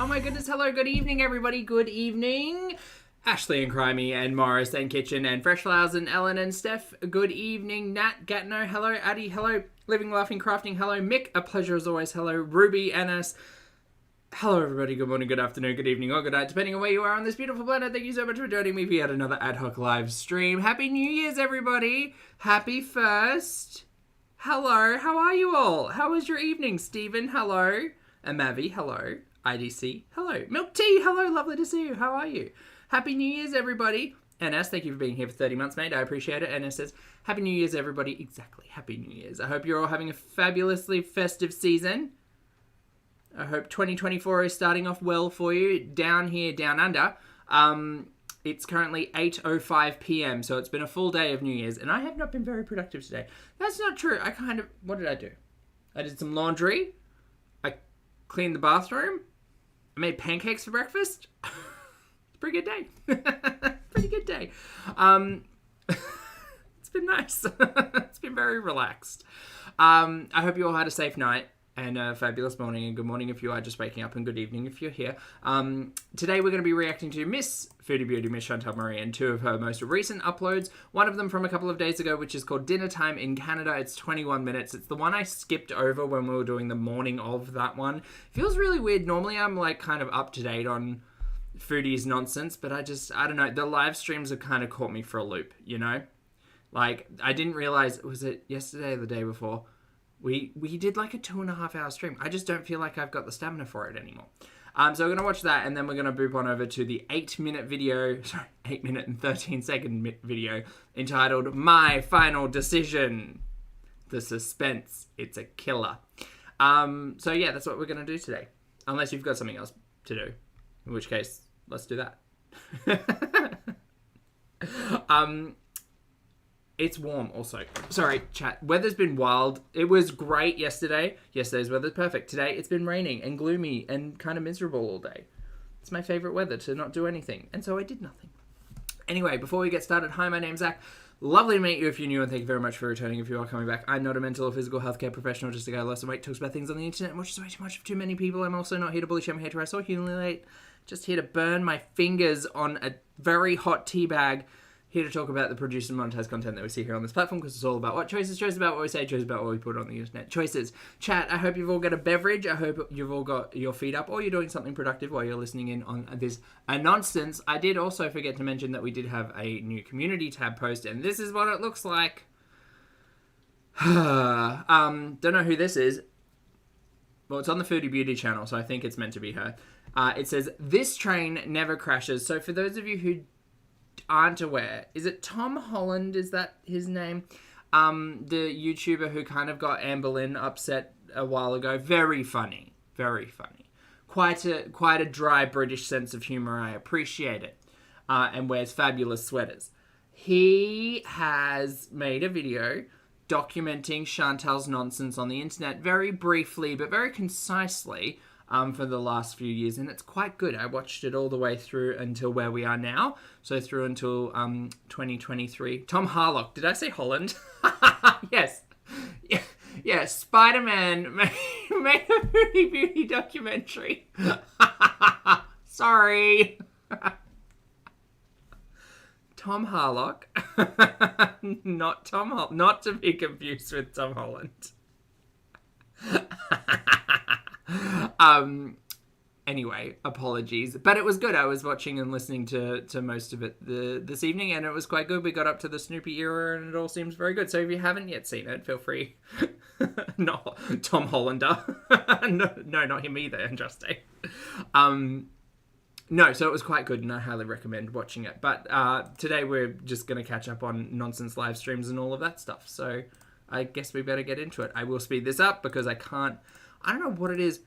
Oh my goodness, hello, good evening everybody, good evening. Ashley and Crimey and Morris and Kitchen and Fresh Flowers and Ellen and Steph, good evening. Nat, Gatno, hello. Addie, hello. Living, Laughing, Crafting, hello. Mick, a pleasure as always, hello. Ruby, Annas, hello everybody, good morning, good afternoon, good evening or good night, depending on where you are on this beautiful planet. Thank you so much for joining me for yet another ad hoc live stream. Happy New Year's everybody. Happy 1st. Hello, how are you all? How was your evening? Stephen, hello. Amavi, hello. IDC, hello. Milk Tea, hello, lovely to see you. How are you? Happy New Year's, everybody. NS, thank you for being here for 30 months, mate. I appreciate it. NS says, Happy New Year's, everybody. Exactly, Happy New Year's. I hope you're all having a fabulously festive season. I hope 2024 is starting off well for you. Down here, down under, it's currently 8:05 p.m., so it's been a full day of New Year's, and I have not been very productive today. That's not true. What did I do? I did some laundry. I cleaned the bathroom. I made pancakes for breakfast. Pretty good day. Pretty good day. It's been nice. It's been very relaxed. I hope you all had a safe night and a fabulous morning, and good morning if you are just waking up, and good evening if you're here. Today we're going to be reacting to Miss Foodie Beauty, Miss Chantal Marie, and two of her most recent uploads. One of them from a couple of days ago, which is called Dinner Time in Canada. It's 21 minutes. It's the one I skipped over when we were doing the morning of that one. Feels really weird. Normally I'm like kind of up to date on Foodie's nonsense, but I don't know. The live streams have kind of caught me for a loop, you know? Like, I didn't realize, was it yesterday or the day before? We did like a 2.5 hour stream. I just don't feel like I've got the stamina for it anymore. So we're going to watch that, and then we're going to boop on over to the 8 minute and 13 second video entitled My Final Decision. The suspense. It's a killer. So yeah, that's what we're going to do today. Unless you've got something else to do. In which case, let's do that. It's warm also. Sorry, chat. Weather's been wild. It was great yesterday. Yesterday's weather's perfect. Today, it's been raining and gloomy and kind of miserable all day. It's my favorite weather to not do anything. And so I did nothing. Anyway, before we get started, hi, my name's Zach. Lovely to meet you if you're new, and thank you very much for returning if you are coming back. I'm not a mental or physical healthcare professional, just a guy who lost some weight, talks about things on the internet, and watches way too much of too many people. I'm also not here to bully, shame, hate, harass, or humiliate. Just here to burn my fingers on a very hot tea bag. Here to talk about the produced and monetized content that we see here on this platform, because it's all about what choices, choices about what we say, choices about what we put on the internet. Choices. Chat, I hope you've all got a beverage. I hope you've all got your feet up, or you're doing something productive while you're listening in on this nonsense. I did also forget to mention that we did have a new community tab post, and this is what it looks like. Don't know who this is. Well, it's on the Foodie Beauty channel, so I think it's meant to be her. It says, "This train never crashes." So for those of you who aren't aware, is it Tom Holland? Is that his name? The YouTuber who kind of got Amber Lynn upset a while ago. Very funny. Very funny. Quite a dry British sense of humor. I appreciate it. And wears fabulous sweaters. He has made a video documenting Chantal's nonsense on the internet very briefly, but very concisely, for the last few years, and it's quite good. I watched it all the way through until where we are now, so through until 2023. Tom Harlock, did I say Holland? Yes. Yeah, Spider-Man made a Foodie Beauty documentary. Sorry. Tom Harlock. Not Tom Holland. Not to be confused with Tom Holland. Anyway, apologies. But it was good. I was watching and listening to most of it this evening, and it was quite good. We got up to the Snoopy era, and it all seems very good. So if you haven't yet seen it, feel free. Not Tom Hollander. No, not him either, Justin. No, so it was quite good, and I highly recommend watching it. But today we're just going to catch up on nonsense live streams and all of that stuff. So I guess we better get into it. I will speed this up because I don't know what it is.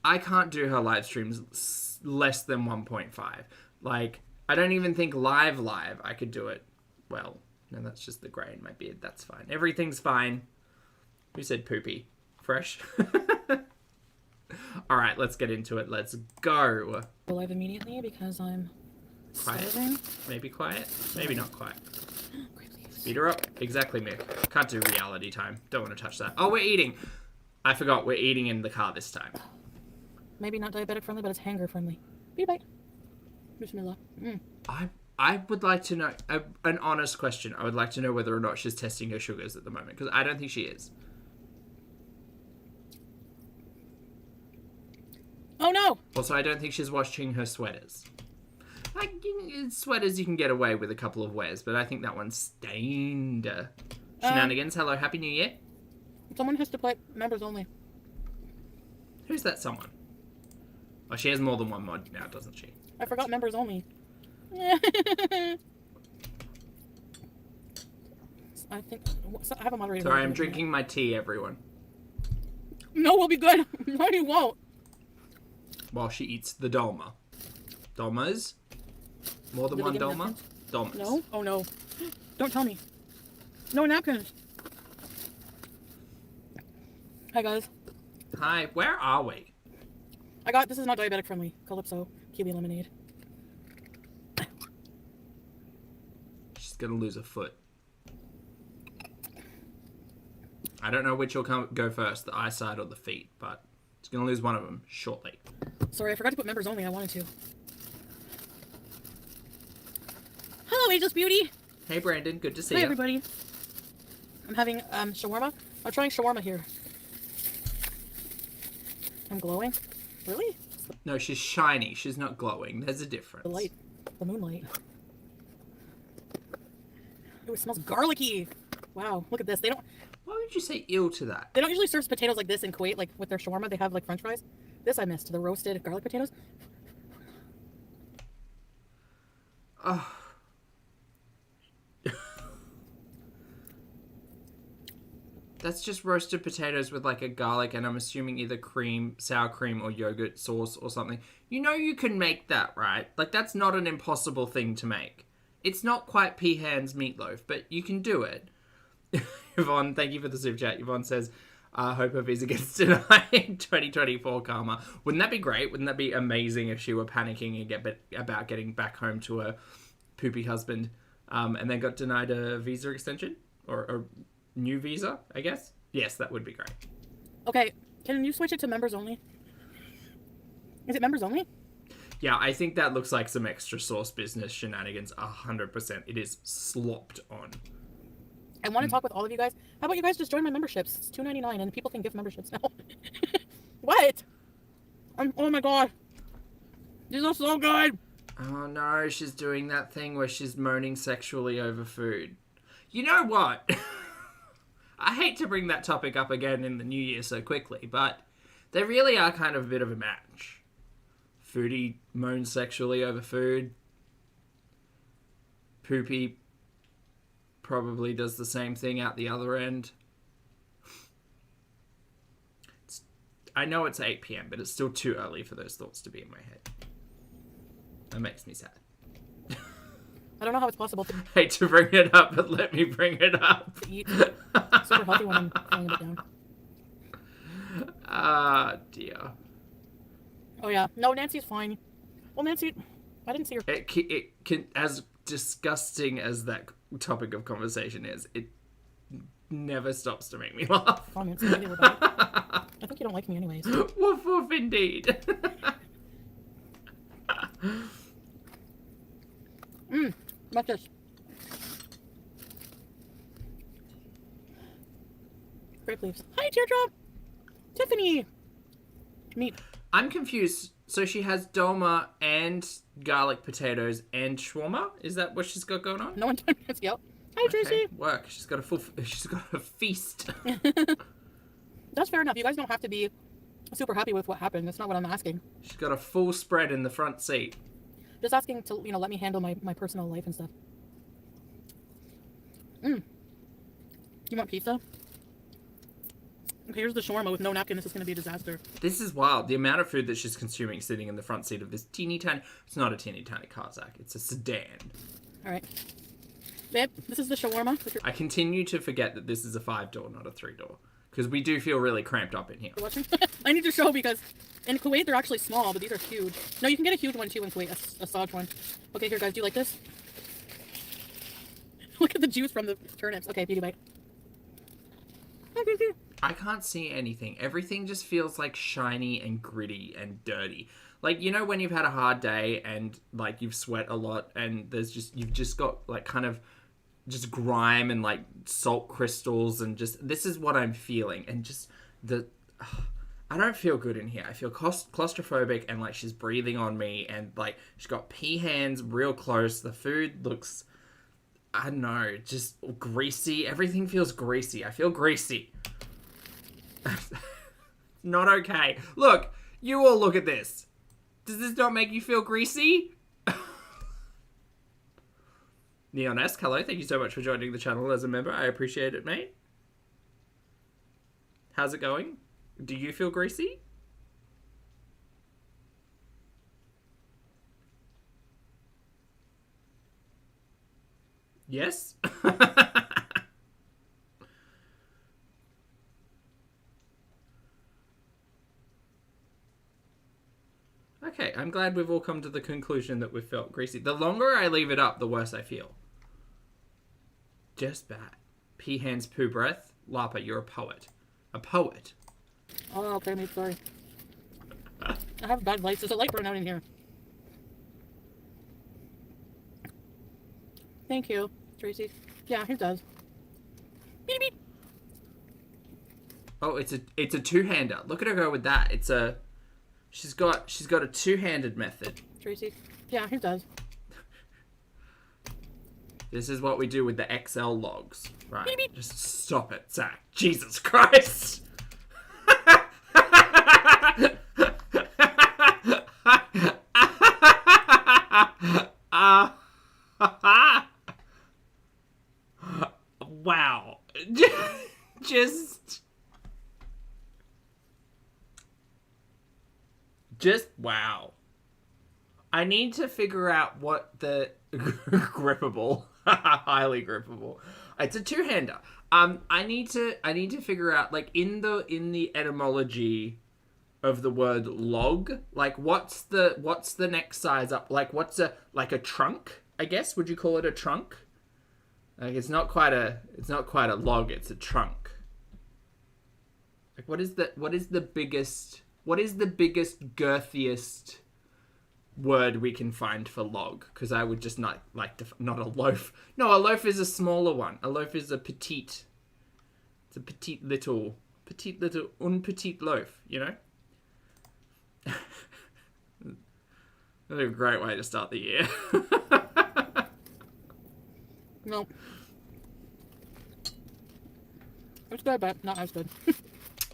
I can't do her live streams less than 1.5. Like, I don't even think live I could do it well. No, that's just the grey in my beard. That's fine. Everything's fine. Who said poopy? Fresh? All right, let's get into it. Let's go. Go live immediately because I'm quiet. starving. Maybe quiet. Maybe not quiet. Speed her up. Exactly, Mick. Can't do reality time. Don't want to touch that. Oh, we're eating. I forgot. We're eating in the car this time. Maybe not diabetic friendly, but it's hanger friendly. Beauty bite. Bismillah. I would like to know an honest question. I would like to know whether or not she's testing her sugars at the moment, because I don't think she is. Oh no! Also, I don't think she's washing her sweaters. Like, sweaters you can get away with a couple of wears, but I think that one's stained. Shenanigans, hello, Happy New Year. Someone has to play members only. Who's that someone? Oh, she has more than one mod now, doesn't she? I forgot members only. I think I have a moderator. Sorry, I'm drinking my tea, everyone. No, we'll be good. No, you won't. While she eats the dolma. Dolmas? More than one dolma? Dolmas. No? Oh no. Don't tell me. No napkins. Hi guys. Hi, where are we? This is not diabetic friendly. Calypso kiwi lemonade. She's gonna lose a foot. I don't know which will go first, the eyesight or the feet, but she's gonna lose one of them shortly. Sorry, I forgot to put members only. I wanted to. Hello, Ageless Beauty. Hey, Brandon. Good to see you. Hi, everybody. I'm having shawarma. I'm trying shawarma here. I'm glowing. Really? No, she's shiny. She's not glowing. There's a difference. The light. The moonlight. Ooh, it smells garlicky. Wow, look at this. They don't Why would you say ill to that? They don't usually serve potatoes like this in Kuwait, like with their shawarma. They have like French fries. This I missed. The roasted garlic potatoes. Oh. That's just roasted potatoes with like a garlic and I'm assuming either cream, sour cream or yogurt sauce or something. You know you can make that, right? Like that's not an impossible thing to make. It's not quite Peahan's meatloaf, but you can do it. Yvonne, thank you for the super chat. Yvonne says, hope her visa gets denied 2024 karma. Wouldn't that be great? Wouldn't that be amazing if she were panicking and about getting back home to her poopy husband and then got denied a visa extension? Or a new visa, I guess? Yes, that would be great. Okay, can you switch it to members only? Is it members only? Yeah, I think that looks like some extra sauce business shenanigans. 100%. It is slopped on. I want to talk with all of you guys. How about you guys just join my memberships? It's $2.99 and people can gift memberships now. What? Oh my god. These are so good. Oh no, she's doing that thing where she's moaning sexually over food. You know what? I hate to bring that topic up again in the new year so quickly, but they really are kind of a bit of a match. Foodie moans sexually over food. Poopy probably does the same thing out the other end. I know it's 8 p.m, but it's still too early for those thoughts to be in my head. That makes me sad. I don't know how it's possible to Hate to bring it up, but let me bring it up. eat super healthy when I'm feeling a bit down. Ah, dear. Oh yeah. No, Nancy's fine. Well, Nancy, I didn't see her. It can, as disgusting as that topic of conversation is, it never stops to make me laugh. Oh, Nancy, maybe we're back. I think you don't like me anyways. Woof woof indeed. What's this? Grape leaves. Hi, Teardrop! Tiffany! Meat. I'm confused. So she has dolma and garlic potatoes and shawarma? Is that what she's got going on? No one told me to yell. Hi, Tracy! Work. She's got a feast. That's fair enough. You guys don't have to be super happy with what happened. That's not what I'm asking. She's got a full spread in the front seat. Just asking to, let me handle my personal life and stuff. You want pizza? Okay, here's the shawarma with no napkin. This is going to be a disaster. This is wild. The amount of food that she's consuming sitting in the front seat of this teeny tiny... It's not a teeny tiny car, Zach. It's a sedan. All right. Babe, this is the shawarma. I continue to forget that this is a 5-door, not a 3-door. Because we do feel really cramped up in here. Watching? I need to show because in Kuwait they're actually small, but these are huge. No, you can get a huge one too in Kuwait, a Saj one. Okay, here guys, do you like this? Look at the juice from the turnips. Okay, beauty bite. I can't see anything. Everything just feels like shiny and gritty and dirty. Like, you know when you've had a hard day and like you've sweat a lot and you've just got like kind of just grime and like salt crystals and just, this is what I'm feeling. And just I don't feel good in here. I feel claustrophobic and like she's breathing on me and like she's got pea hands real close. The food looks, I don't know, just greasy. Everything feels greasy. I feel greasy. Not okay. Look, you all look at this. Does this not make you feel greasy? Neonesque, hello. Thank you so much for joining the channel as a member. I appreciate it, mate. How's it going? Do you feel greasy? Yes? Okay, I'm glad we've all come to the conclusion that we've felt greasy. The longer I leave it up, the worse I feel. Just bad. Pea hands, poo breath. Lapa, you're a poet. A poet. Oh, okay, me sorry. I have bad lights. There's a light burn out in here. Thank you, Tracy. Yeah, it does. Beep beep. Oh, it's a two-hander. Look at her go with that. She's got a two-handed method. Tracy. Yeah, it does. This is what we do with the XL logs. Right. Beep, beep. Just stop it, Zach. Jesus Christ. Wow. Just wow. I need to figure out what the grippable, highly grippable. It's a two-hander. I need to figure out, like, in the etymology of the word log, like what's the next size up? Like what's a trunk? I guess, would you call it a trunk? Like it's not quite a log, it's a trunk. Like what is the biggest girthiest word we can find for log? Because I would just not like to, not a loaf. No, a loaf is a smaller one. A loaf is a petite. It's a petite little un petite loaf, you know? That's a great way to start the year. No. It's good, but not as good.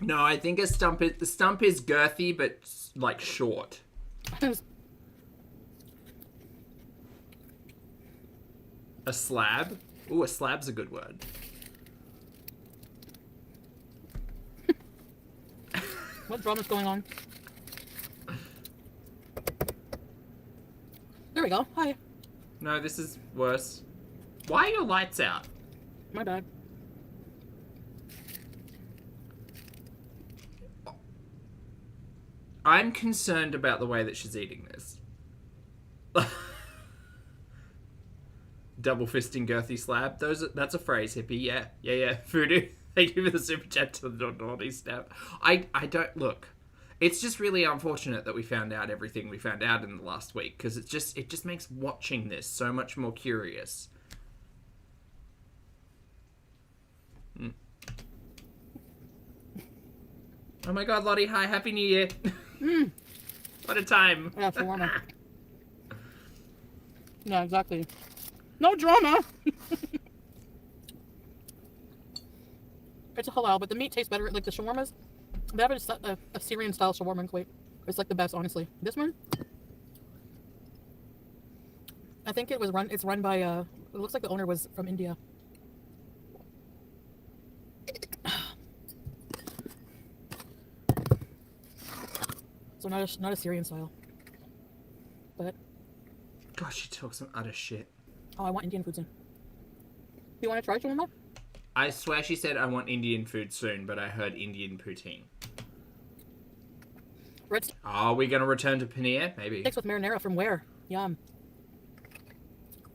No, I think the stump is girthy, but like short. A slab? Ooh, a slab's a good word. What drama's going on? There we go. Hi. No, this is worse. Why are your lights out? My bad. I'm concerned about the way that she's eating this. Double fisting girthy slab. That's a phrase, hippie. Yeah. Foodie. Thank you for the super chat to the naughty step. I don't look. It's just really unfortunate that we found out everything we found out in the last week, because it just makes watching this so much more curious. Oh my god, Lottie, hi, Happy New Year. What a time. Yeah, for warmer. Yeah, exactly. No drama. It's a halal, but the meat tastes better. Like the shawarmas, they have a Syrian style shawarma in Kuwait. It's like the best, honestly. This one, I think it's run by it looks like the owner was from India. So not a Syrian style. But gosh, she talks some utter shit. oh, I want Indian food soon. You want to try shawarma? I swear she said I want Indian food soon, but I heard Indian poutine. Are we going to return to paneer? Maybe. Sticks with marinara from where? Yum.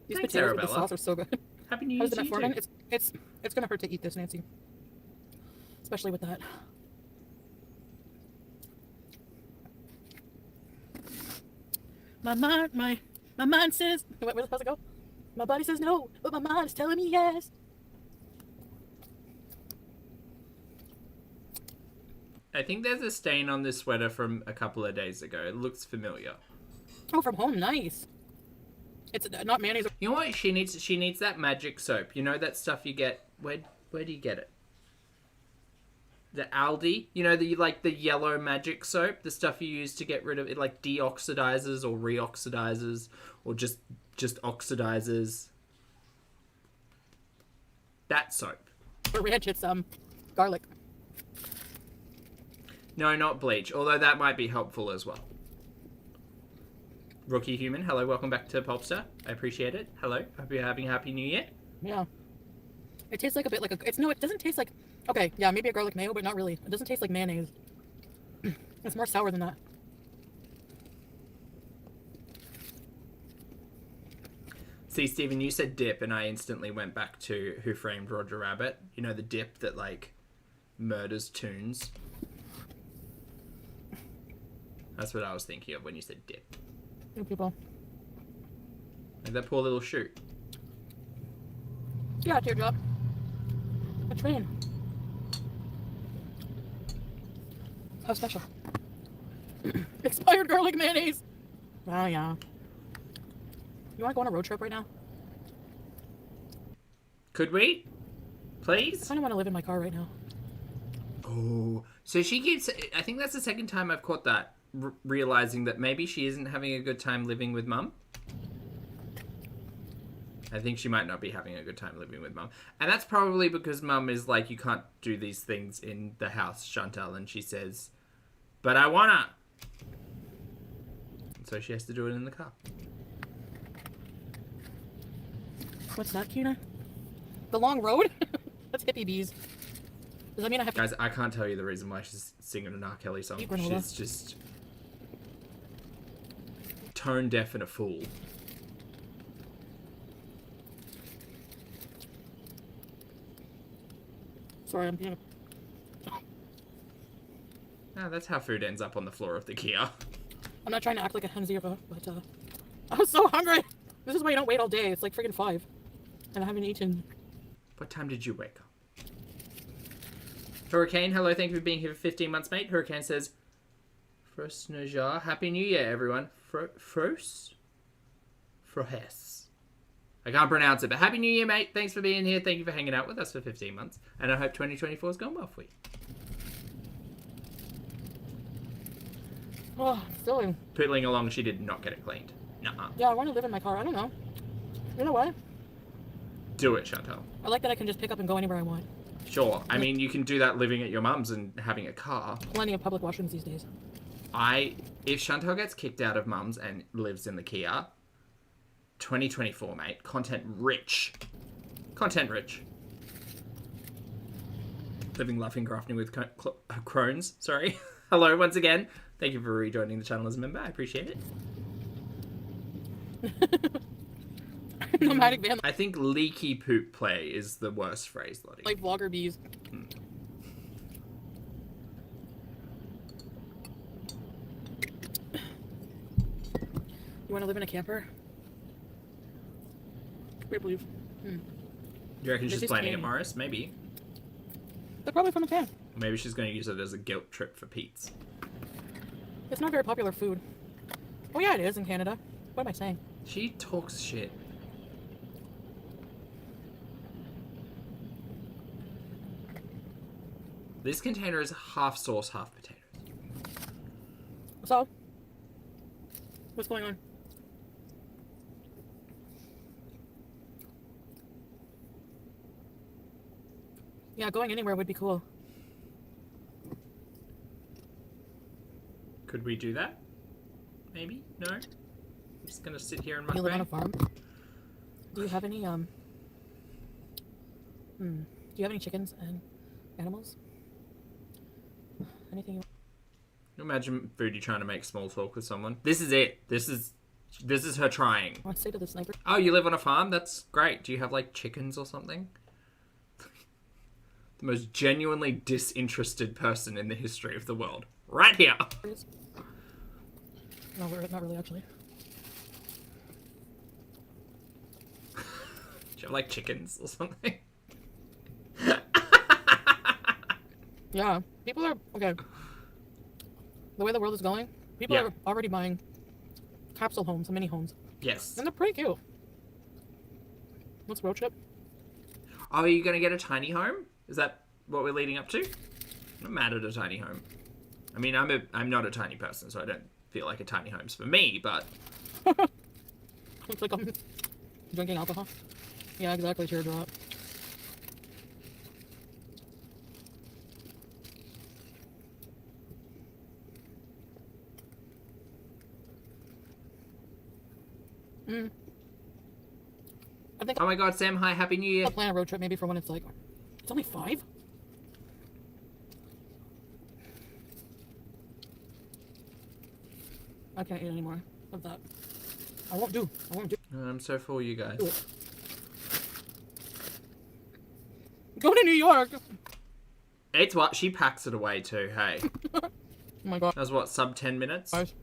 These Thanks, potatoes Arabella. with the sauce are so good. Happy New Year to you too. It's going to hurt to eat this, Nancy. Especially with that. My mind says, wait, where does it go? My body says no, but my mind is telling me yes. I think there's a stain on this sweater from a couple of days ago. It looks familiar. Oh, from home, nice. It's not mayonnaise. You know what she needs? She needs that magic soap. You know that stuff you get. Where do you get it? The Aldi. You know the yellow magic soap. The stuff you use to get rid of it, like deoxidizes or reoxidizes or just oxidizes. That soap. For ranch, it's garlic. No, not bleach. Although that might be helpful as well. Rookie Human, hello, welcome back to Popstar. I appreciate it. Hello, hope you're having a happy new year. Yeah. It tastes like a bit like it doesn't taste like, okay, yeah, maybe a garlic mayo, but not really. It doesn't taste like mayonnaise. It's more sour than that. See, Stephen, you said dip, and I instantly went back to Who Framed Roger Rabbit. You know, the dip that, like, murders tunes. That's what I was thinking of when you said dip. New people. Like that poor little shoot. Yeah, teardrop. A train. How special. Expired garlic mayonnaise. Oh, yeah. You want to go on a road trip right now? Could we? I Please? kind of want to live in my car right now. Oh. So she keeps... I think that's the second time I've caught that. Realizing that maybe she isn't having a good time living with Mum. I think she might not be having a good time living with Mum. And that's probably because Mum is like, you can't do these things in the house, Chantal. And she says, but I wanna. And so she has to do it in the car. What's that, Kuna? The long road? That's hippie bees. Does that mean I have to... Guys, I can't tell you the reason why she's singing an R. Kelly song. She's just tone deaf and a fool. Sorry, I'm being... Ah, that's how food ends up on the floor of the Kia. I'm not trying to act like a Hanziva, but I'm so hungry. This is why you don't wait all day. It's like friggin' 5. And I haven't eaten. What time did you wake up? Hurricane, hello, thank you for being here for 15 months, mate. Hurricane says, Frosnajar, Happy New Year, everyone. Fros? Frohes. I can't pronounce it, but Happy New Year, mate. Thanks for being here. Thank you for hanging out with us for 15 months. And I hope 2024 has gone well for you. Oh, silly. Pootling along, she did not get it cleaned. Nuh-uh. Yeah, I want to live in my car. I don't know. You know what? Do it, Chantal. I like that I can just pick up and go anywhere I want. Sure. I mean, you can do that living at your mum's and having a car. Plenty of public washrooms these days. If Chantal gets kicked out of mum's and lives in the Kia, 2024, mate. Content rich. Content rich. Living, laughing, grafting with crones. Sorry. Hello, once again. Thank you for rejoining the channel as a member. I appreciate it. Nomadic van. I think leaky poop play is the worst phrase, Lottie. Like vlogger bees. You want to live in a camper? Weird believe. You reckon she's This is planning it, candy. Morris? Maybe. They're probably from a can. Maybe she's going to use it as a guilt trip for Pete's. It's not very popular food. Oh yeah, it is in Canada. What am I saying? She talks shit. This container is half sauce, half potatoes. So, what's going on? Yeah, going anywhere would be cool. Could we do that? Maybe? No? I'm just gonna sit here and You live on a mukbang. farm? Do you have any, do you have any chickens and animals? Anything you... Imagine Foodie trying to make small talk with someone. This is it. This is her trying. want to say to the sniper? Oh, you live on a farm? That's great. Do you have, like, chickens or something? The most genuinely disinterested person in the history of the world. Right here. No, we're not really, actually. Do you have, like, chickens or something? Yeah. People are... Okay. The way the world is going, people are already buying capsule homes and mini homes. Yes. And they're pretty cute. What's road trip? Oh, are you going to get a tiny home? Is that what we're leading up to? I'm mad at a tiny home. I mean, I'm not a tiny person, so I don't feel like a tiny home's for me, but... It's like I'm drinking alcohol. Yeah, exactly. Teardrop. I think Oh my god, Sam, hi, Happy New Year. I'll plan a road trip maybe for when it's like... It's only 5? I can't eat anymore of that. I won't do. I'm so full, you guys. Go to New York! It's what? She packs it away too, hey. Oh my god. That was what, sub 10 minutes? Guys.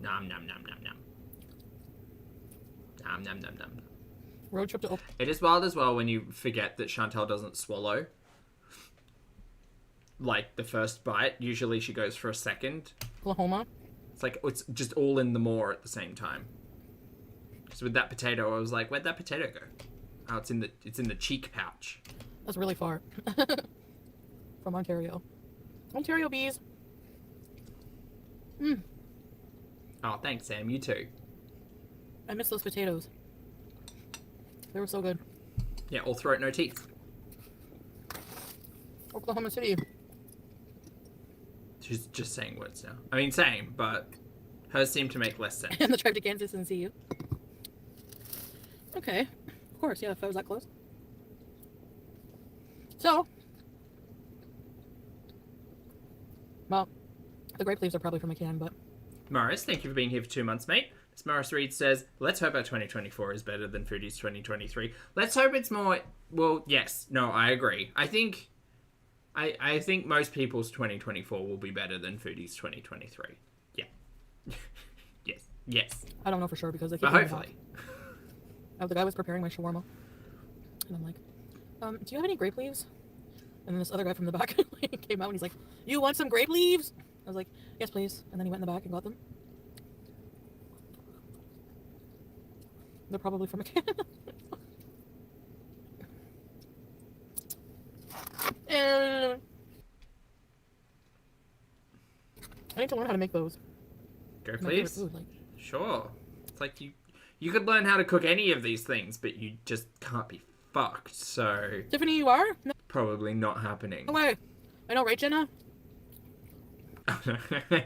Nom nom nom nom nom. Nom nom nom nom. Road trip to It is wild as well when you forget that Chantal doesn't swallow. Like, the first bite. Usually she goes for a second. Oklahoma. It's like, it's just all in the maw at the same time. So with that potato, I was like, where'd that potato go? Oh, it's in the cheek pouch. That's really far. From Ontario. Ontario bees. Oh, thanks, Sam. You too. I miss those potatoes. They were so good. Yeah, all throat, no teeth. Oklahoma City. She's just saying words now. I mean, same, but hers seem to make less sense. And the drive to Kansas and see you. Okay. Of course, yeah, if I was that close. So. Well, the grape leaves are probably from a can, but... Morris, thank you for being here for 2 months, mate. As Morris Reed says, let's hope our 2024 is better than Foodie's 2023. Let's hope it's more... Well, yes. No, I agree. I think most people's 2024 will be better than Foodie's 2023. Yeah. Yes. I don't know for sure because they keep But going hopefully. Oh, the guy was preparing my shawarma. And I'm like, do you have any grape leaves? And then this other guy from the back came out and he's like, you want some grape leaves? I was like, yes, please. And then he went in the back and got them. They're probably from a can. And I need to learn how to make those. Grape My favorite leaves? food, like, Sure. It's like you could learn how to cook any of these things, but you just can't be fucked, so... Tiffany, you are? No Probably not happening. way. I know, right, Jenna?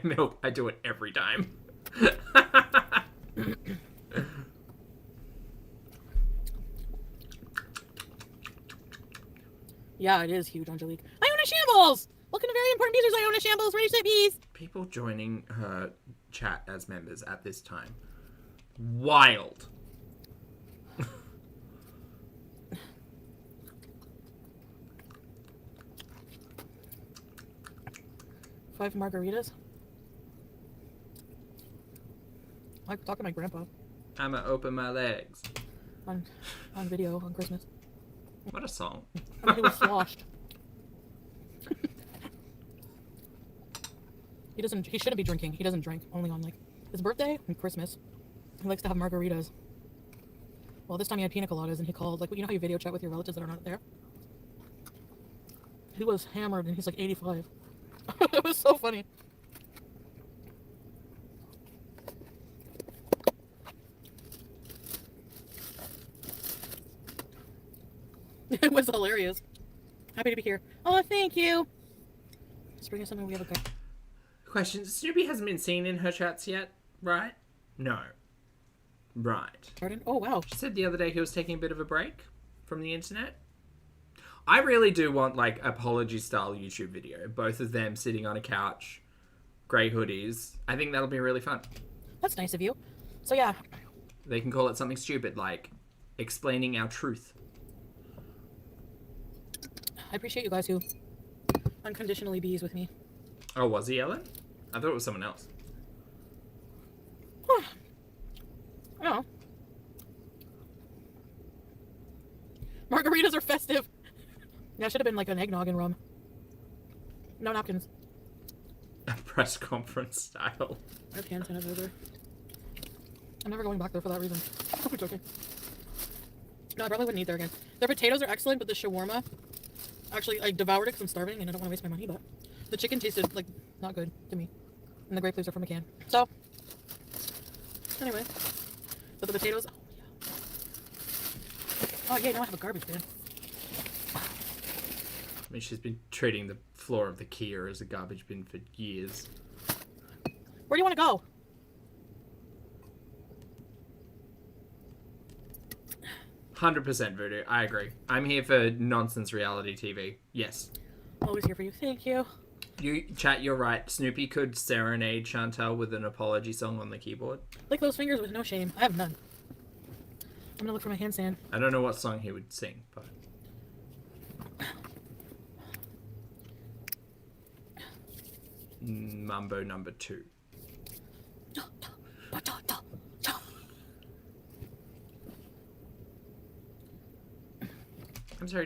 Milk, I do it every time. Yeah, it is huge, Angelique. Iona Shambles! Welcome to Very Important Pieces, Iona Shambles. Ready, set, peace! People joining her chat as members at this time. Wild. 5 margaritas. I talk to my grandpa I'ma open my legs. on video on Christmas. What a song. And he was sloshed. He shouldn't be drinking. He doesn't drink. Only on like his birthday and Christmas. He likes to have margaritas. Well, this time he had pina coladas and he called, like, you know how you video chat with your relatives that are not there? He was hammered and he's like 85. It was so funny. It was hilarious. Happy to be here. Oh, thank you. Let's bring us something we have a guy. Question. Snoopy hasn't been seen in her chats yet, right? No. Right. Pardon? Oh, wow. She said the other day he was taking a bit of a break from the internet. I really do want, like, apology-style YouTube video. Both of them sitting on a couch, grey hoodies. I think that'll be really fun. That's nice of you. So, yeah. They can call it something stupid, like explaining our truth. I appreciate you guys who unconditionally bees with me. Oh, was he Ellen? I thought it was someone else. I don't know. Margaritas are festive. Yeah, should have been like an eggnog and rum. No napkins. A press conference style. I have hand sanitizer. I'm never going back there for that reason. I'm joking. No, I probably wouldn't eat there again. Their potatoes are excellent, but the shawarma... Actually, I devoured it because I'm starving and I don't want to waste my money, but... The chicken tasted, like, not good to me. And the grape leaves are from a can. So... Anyway. But the potatoes... Oh, yeah, now I have a garbage bin. I mean, she's been treating the floor of the Kia as a garbage bin for years. Where do you want to go? %, Voodoo. I agree. I'm here for nonsense reality TV. Yes. Always here for you. Thank you. Chat, you're right. Snoopy could serenade Chantal with an apology song on the keyboard. Lick those fingers with no shame. I have none. I'm gonna look for my hand sand. I don't know what song he would sing, but... Mambo number 2. I'm sorry,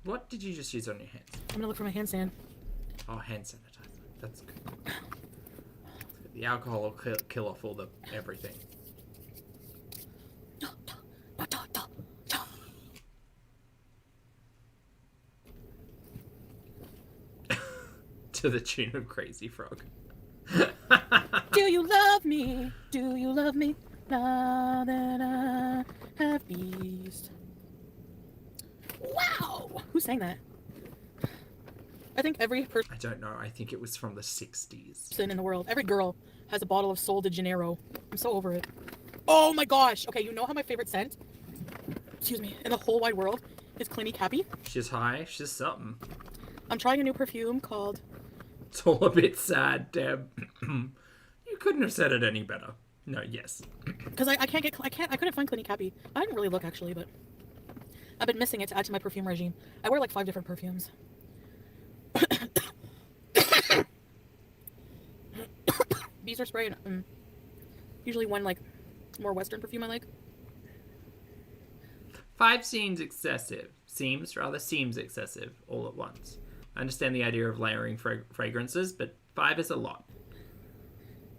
what did you just use on your hands? I'm gonna look for my hand sand. Oh, hand sanitizer. That's good. The alcohol will kill off all the everything. To the tune of Crazy Frog. Do you love me? Do you love me? Now that I have beast. Wow! Who sang that? I think every person I don't know. I think it was from the 60s. in the world, every girl has a bottle of Sol de Janeiro. I'm so over it. Oh my gosh! Okay, you know how my favorite scent, excuse me, in the whole wide world is Clinique Happy? She's high. She's something. I'm trying a new perfume called... It's all a bit sad, Deb. You couldn't have said it any better. No, yes. Because I couldn't find Clinique Happy. I didn't really look actually, but I've been missing it to add to my perfume regime. I wear like 5 different perfumes. Bees are spray and usually one like more Western perfume I like. 5 seems excessive. Seems excessive all at once. I understand the idea of layering fragrances, but 5 is a lot.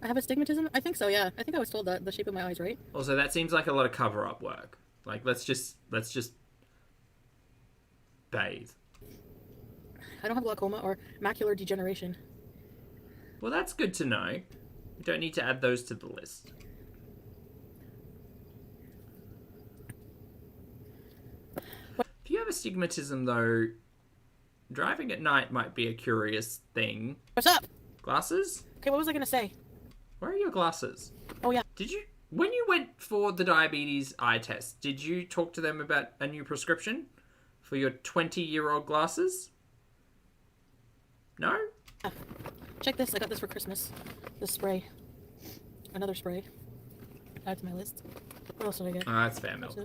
I have astigmatism? I think so, yeah. I think I was told that, the shape of my eyes, right? Also, that seems like a lot of cover-up work. Like, let's just bathe. I don't have glaucoma or macular degeneration. Well, that's good to know. We don't need to add those to the list. If you have astigmatism, though, driving at night might be a curious thing. What's up? Glasses? Okay, what was I gonna say? Where are your glasses? Oh, yeah. When you went for the diabetes eye test, did you talk to them about a new prescription for your 20-year-old glasses? No? Check this. I got this for Christmas. This spray. Another spray. Add to my list. What else did I get? That's fair, Mel.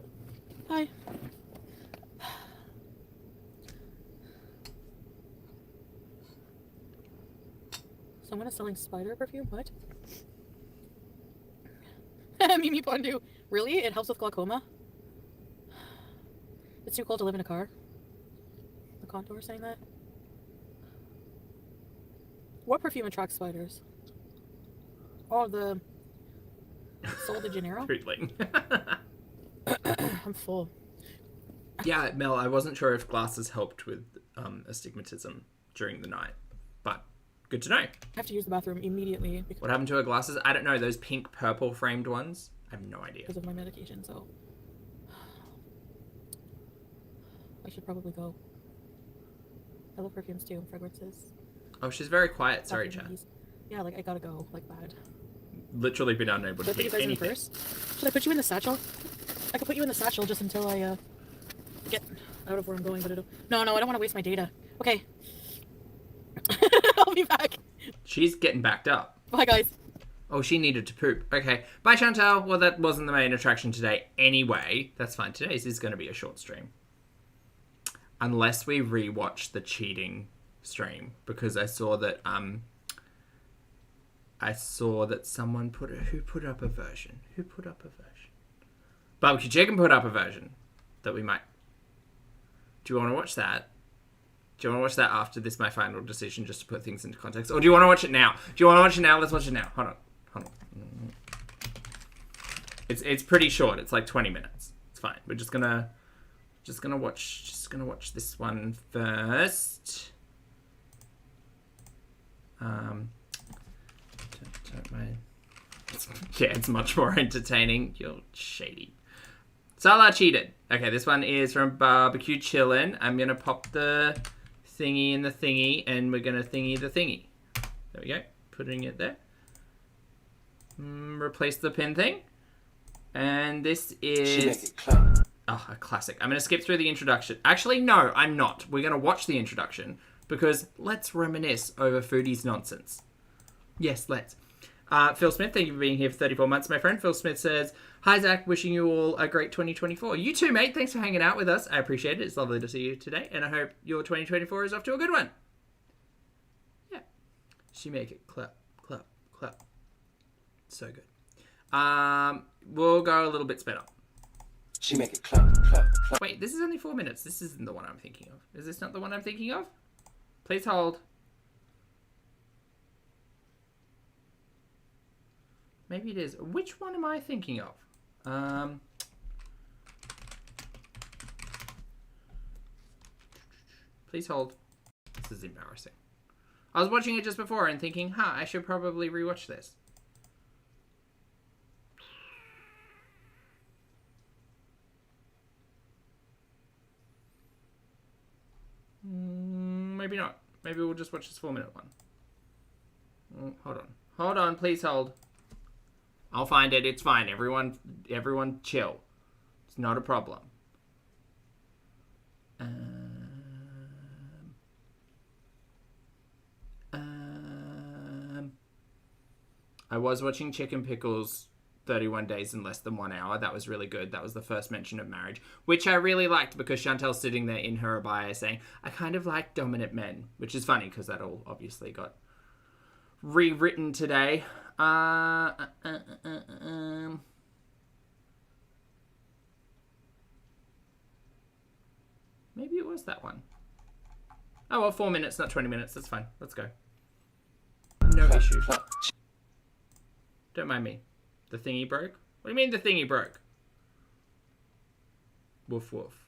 Hi. Someone is selling spider perfume? What? Mimi Pondu. Really? It helps with glaucoma? It's too cold to live in a car? The contour saying that? What perfume attracts spiders? Oh, the Sol de Janeiro? Fruitling. I'm full. Yeah, Mel, I wasn't sure if glasses helped with astigmatism during the night, but good to know. I have to use the bathroom immediately because What happened to her glasses? I don't know. Those pink purple framed ones? I have no idea. of my medication, so I should probably go. I love perfumes too, fragrances. Oh, she's very quiet. Sorry, Chat. Perfumes. Yeah, like I gotta go, like bad. Literally been unable to Should I put you hear guys in anything. first? Should I put you in the satchel? I could put you in the satchel just until I get out of where I'm going, but it'll... No, I don't want to waste my data. Okay. I'll be back. She's getting backed up. Bye, guys. Oh, she needed to poop. Okay. Bye, Chantal. Well, that wasn't the main attraction today anyway. That's fine. Today's is going to be a short stream. unless we rewatch the cheating stream, because I saw that someone put up a version. Who put up a version? Barbecue Chicken put up a version that we might. Do you want to watch that? Do you want to watch that after this, my final decision, just to put things into context? Or do you want to watch it now? Do you want to watch it now? Let's watch it now. Hold on. It's pretty short. It's like 20 minutes. It's fine. We're just gonna watch this one first. Don't mind. Yeah, it's much more entertaining. You're shady. Salah cheated. Okay, this one is from Barbecue Chillin'. I'm gonna pop the thingy in the thingy, and we're gonna thingy the thingy. There we go. Putting it there. Replace the pin thing. And this is a classic. I'm gonna skip through the introduction. Actually, no, I'm not. We're gonna watch the introduction because let's reminisce over Foodie's nonsense. Yes, let's. Phil Smith, thank you for being here for 34 months, my friend. Phil Smith says, "Hi, Zach. Wishing you all a great 2024. You too, mate. Thanks for hanging out with us. I appreciate it. It's lovely to see you today, and I hope your 2024 is off to a good one." Yeah. She make it clap, clap, clap. So good. We'll go a little bit sped up. She make it clap, clap, clap. Wait, this is only 4 minutes. This isn't the one I'm thinking of. Is this not the one I'm thinking of? Please hold. Maybe it is. Which one am I thinking of? Please hold. This is embarrassing. I was watching it just before and thinking, I should probably rewatch this. Maybe not. Maybe we'll just watch this 4-minute one. Hold on. Hold on, please hold. I'll find it. It's fine. Everyone chill. It's not a problem. I was watching Chicken Pickles 31 Days in Less Than 1 Hour. That was really good. That was the first mention of marriage, which I really liked because Chantel's sitting there in her abaya saying, I kind of like dominant men, which is funny because that all obviously got rewritten today. Maybe it was that one. Oh, well, 4 minutes, not 20 minutes. That's fine. Let's go. No issue. Don't mind me. The thingy broke? What do you mean the thingy broke? Woof woof.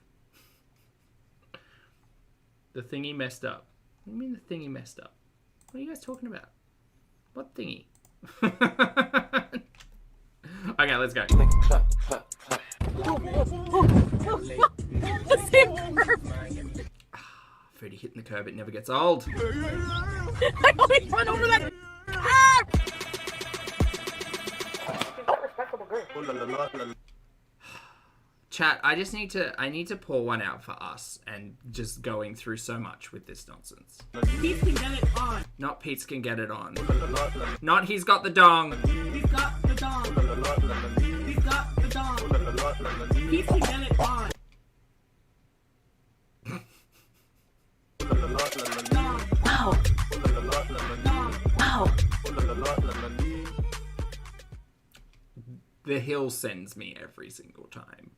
The thingy messed up. What do you mean the thingy messed up? What are you guys talking about? What thingy? Okay, let's go. Foodie hitting the curb, it never gets old. I always run over that. Chat, I need to pour one out for us and just going through so much with this nonsense. Pete can get it on. Not Pete's can get it on. Not he's got the dong. He's got the dong. He's got the dong. Pete can get it on. Wow. Wow. The hill sends me every single time.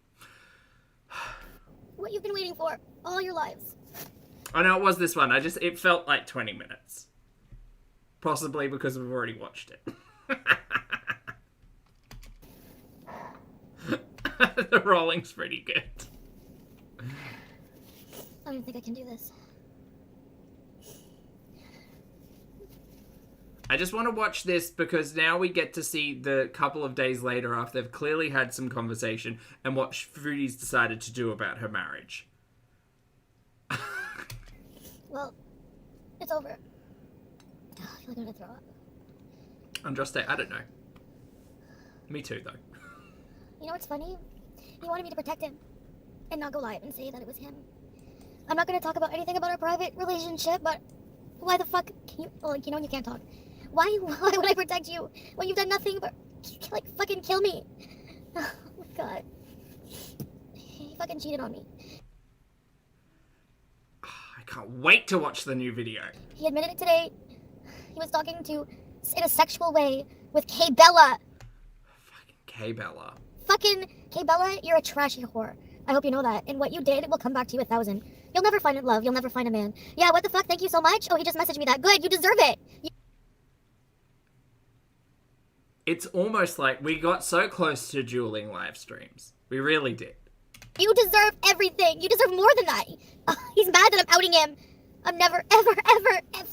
What you've been waiting for all your lives. I know it was this one. It felt like 20 minutes. Possibly because we've already watched it. The rolling's pretty good. I don't even think I can do this. I just want to watch this because now we get to see the couple of days later after they've clearly had some conversation and what Foodie's decided to do about her marriage. Well, it's over. I feel like I'm gonna throw up. Andraste, I don't know. Me too, though. You know what's funny? He wanted me to protect him and not go live and say that it was him. I'm not gonna talk about anything about our private relationship, but why the fuck can you, like, you know when you can't talk. Why would I protect you when you've done nothing but, like, fucking kill me? Oh my god. He fucking cheated on me. can't wait to watch the new video. He admitted it today. He was talking to, in a sexual way, with Kay Bella. Fucking K-Bella. Fucking Kay Bella, you're a trashy whore. I hope you know that. And what you did will come back to you 1,000. You'll never find love. You'll never find a man. Yeah, what the fuck? Thank you so much. Oh, he just messaged me that. Good, you deserve it. It's almost like we got so close to dueling live streams. We really did. You deserve everything. You deserve more than that. He's mad that I'm outing him. I'm never, ever,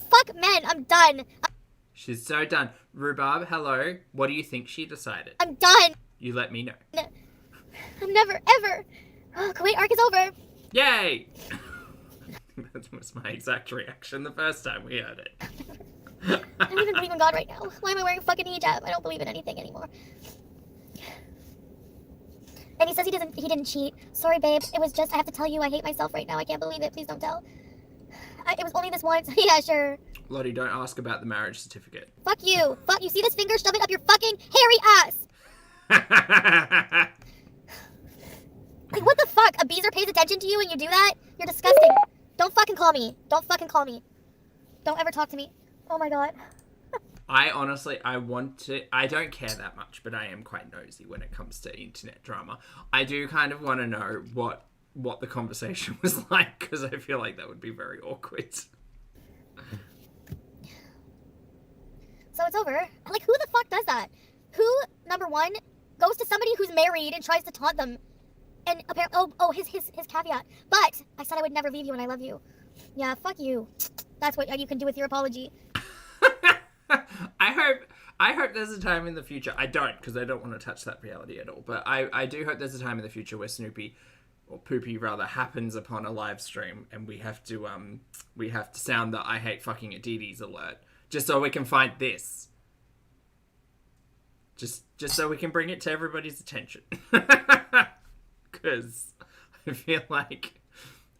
fuck men. I'm done. She's so done. Rhubarb, hello. What do you think she decided? I'm done. You let me know. I'm never, ever. Oh, Kuwait arc is over. Yay! That was my exact reaction the first time we heard it. I don't even believe in God right now. Why am I wearing fucking hijab? I don't believe in anything anymore. And he says he didn't cheat. Sorry, babe. It was just, I have to tell you, I hate myself right now. I can't believe it. Please don't tell. It was only this once. Yeah, sure. Lottie, don't ask about the marriage certificate. Fuck you. Fuck, you see this finger? Shove it up your fucking hairy ass. Like, what the fuck? A beezer pays attention to you and you do that? You're disgusting. Don't fucking call me. Don't fucking call me. Don't ever talk to me. Oh my god. I honestly, I don't care that much, but I am quite nosy when it comes to internet drama. I do kind of want to know what the conversation was like, because I feel like that would be very awkward. So it's over. Like, who the fuck does that? Who, number one, goes to somebody who's married and tries to taunt them? And apparently, his caveat. But I said I would never leave you and I love you. Yeah, fuck you. That's what you can do with your apology. I hope there's a time in the future. I don't, because I don't want to touch that reality at all. But I do hope there's a time in the future where Snoopy, or Poopy rather, happens upon a live stream, and we have to sound the I hate fucking at Dee Dee's alert, just so we can find this. Just so we can bring it to everybody's attention. Because I feel like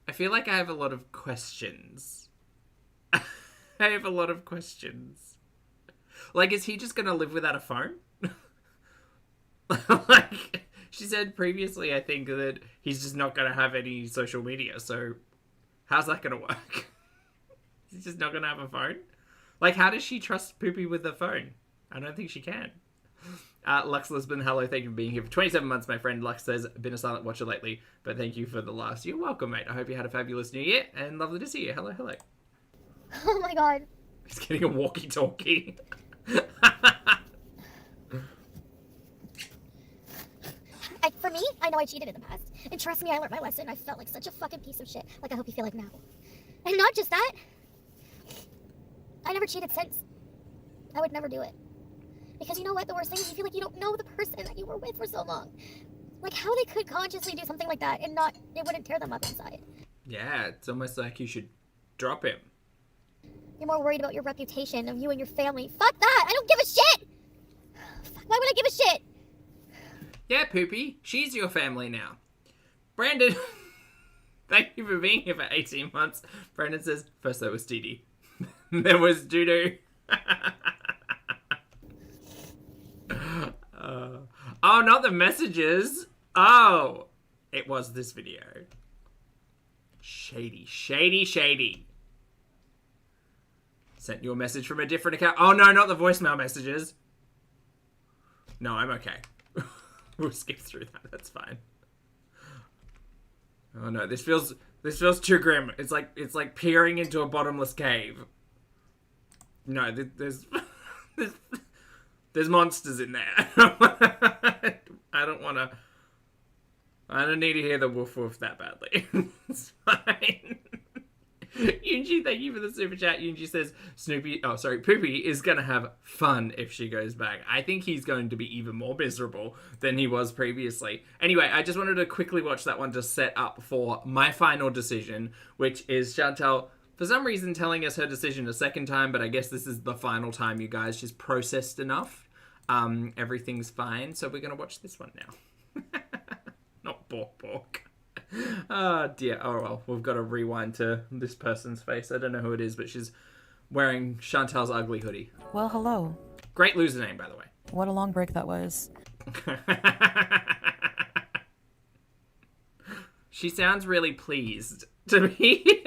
I have a lot of questions. I have a lot of questions. Like, is he just gonna live without a phone? Like, she said previously, I think, that he's just not gonna have any social media, so how's that gonna work? He's just not gonna have a phone? Like, how does she trust Poopy with the phone? I don't think she can. Lux Lisbon, hello, thank you for being here for 27 months, my friend. Lux says, been a silent watcher lately, but thank you for the last. You're welcome, mate. I hope you had a fabulous new year, and lovely to see you. Hello, hello. Oh my god. He's getting a walkie-talkie. For me, I know I cheated in the past. And trust me, I learned my lesson. I felt like such a fucking piece of shit. Like I hope you feel like now. And not just that. I never cheated since. I would never do it. Because you know what? The worst thing is you feel like you don't know the person that you were with for so long. Like how they could consciously do something like that and it wouldn't tear them up inside. Yeah, it's almost like you should drop him. You're more worried about your reputation of you and your family. Fuck that! I don't give a shit! Fuck, why would I give a shit? Yeah, Poopy, she's your family now. Brandon, thank you for being here for 18 months. Brandon says, first there was Dee Dee. There was Doodoo. Oh, not the messages. Oh, it was this video. Shady, shady, shady. Sent you a message from a different account. Oh no, not the voicemail messages. No, I'm okay. We'll skip through that. That's fine. Oh no, this feels too grim. It's like peering into a bottomless cave. No, there's monsters in there. I don't need to hear the woof woof that badly. It's fine. Yunji, thank you for the super chat. Yunji says Poopy is gonna have fun if she goes back. I think he's going to be even more miserable than he was previously. Anyway, I just wanted to quickly watch that one to set up for my final decision, which is Chantal, for some reason, telling us her decision a second time, but I guess this is the final time, you guys. She's processed enough. Everything's fine, so we're gonna watch this one now. Not Bork. Oh dear. Oh well, we've got to rewind to this person's face. I don't know who it is, but she's wearing Chantal's ugly hoodie. Well, hello. Great loser name, by the way. What a long break that was. She sounds really pleased to me.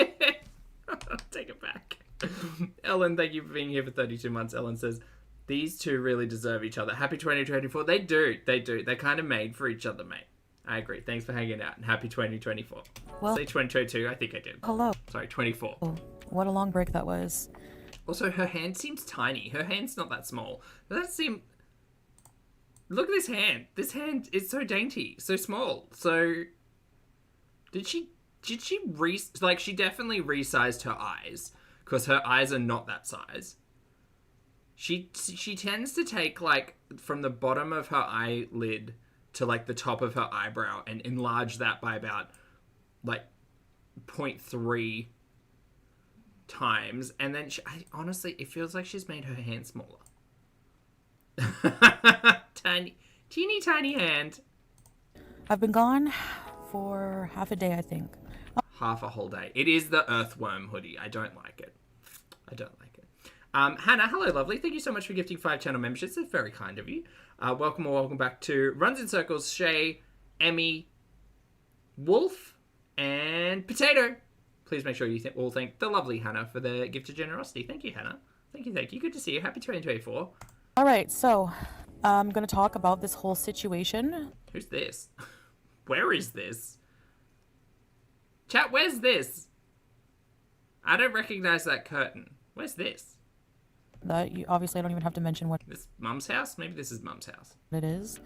Ellen, thank you for being here for 32 months. Ellen says, these two really deserve each other. Happy 2024. They do. They're kind of made for each other, mate. I agree. Thanks for hanging out, and happy 2024. Well, say 2022. I think I did. hello. Sorry, 24. Oh, what a long break that was. Also, her hand seems tiny. Her hand's not that small. But that seems... Look at this hand. This hand is so dainty, so small. So, did she like, she definitely resized her eyes, because her eyes are not that size. She tends to take, like, from the bottom of her eyelid to, like, the top of her eyebrow and enlarge that by about, like, 0.3 times. And then, honestly, it feels like she's made her hand smaller. Teeny tiny hand. I've been gone for half a day, I think. Half a whole day. It is the earthworm hoodie. I don't like it. Hannah, hello, lovely. Thank you so much for gifting 5 channel memberships. It's very kind of you. Welcome back to Runs in Circles, Shay, Emmy, Wolf, and Potato. Please make sure you all thank the lovely Hannah for the gift of generosity. Thank you, Hannah. Thank you. Good to see you. Happy 2024. All right, so I'm going to talk about this whole situation. Who's this? Where is this? Chat, where's this? I don't recognize that curtain. Where's this? That you, obviously I don't even have to mention what This Mum's house? Maybe this is Mum's house. it is.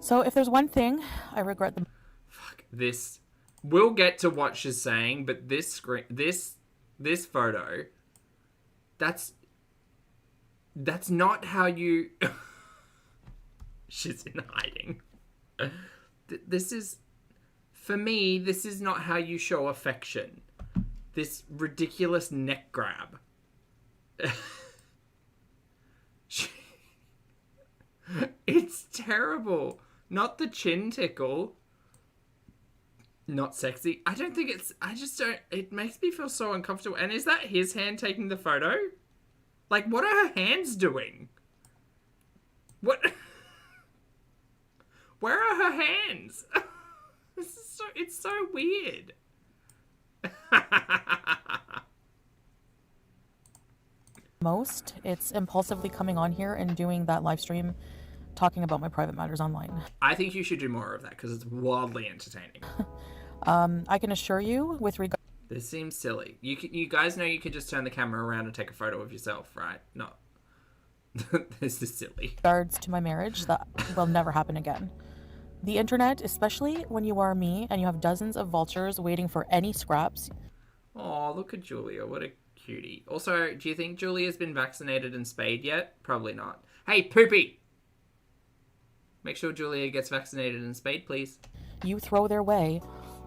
So if there's one thing I regret the Fuck this. We'll get to what she's saying, but this screen, this photo, that's not how you. She's in hiding. This is, for me, this is not how you show affection. This ridiculous neck grab. It's terrible. Not the chin tickle. Not sexy. I don't think it's... I just don't... It makes me feel so uncomfortable. And is that his hand taking the photo? Like, what are her hands doing? What... Where are her hands? This is so... It's so weird. most, it's impulsively coming on here and doing that live stream talking about my private matters online. I think you should do more of that because it's wildly entertaining. I can assure you with regard... This seems silly. You guys know you could just turn the camera around and take a photo of yourself, right? No. This is silly. regards to my marriage, that will never happen again. The internet, especially when you are me and you have dozens of vultures waiting for any scraps. Oh, look at Julia. What a cutie. Also, do you think Julia's been vaccinated and spayed yet? Probably not. Hey, Poopy! Make sure Julia gets vaccinated and spayed, please. You throw their way.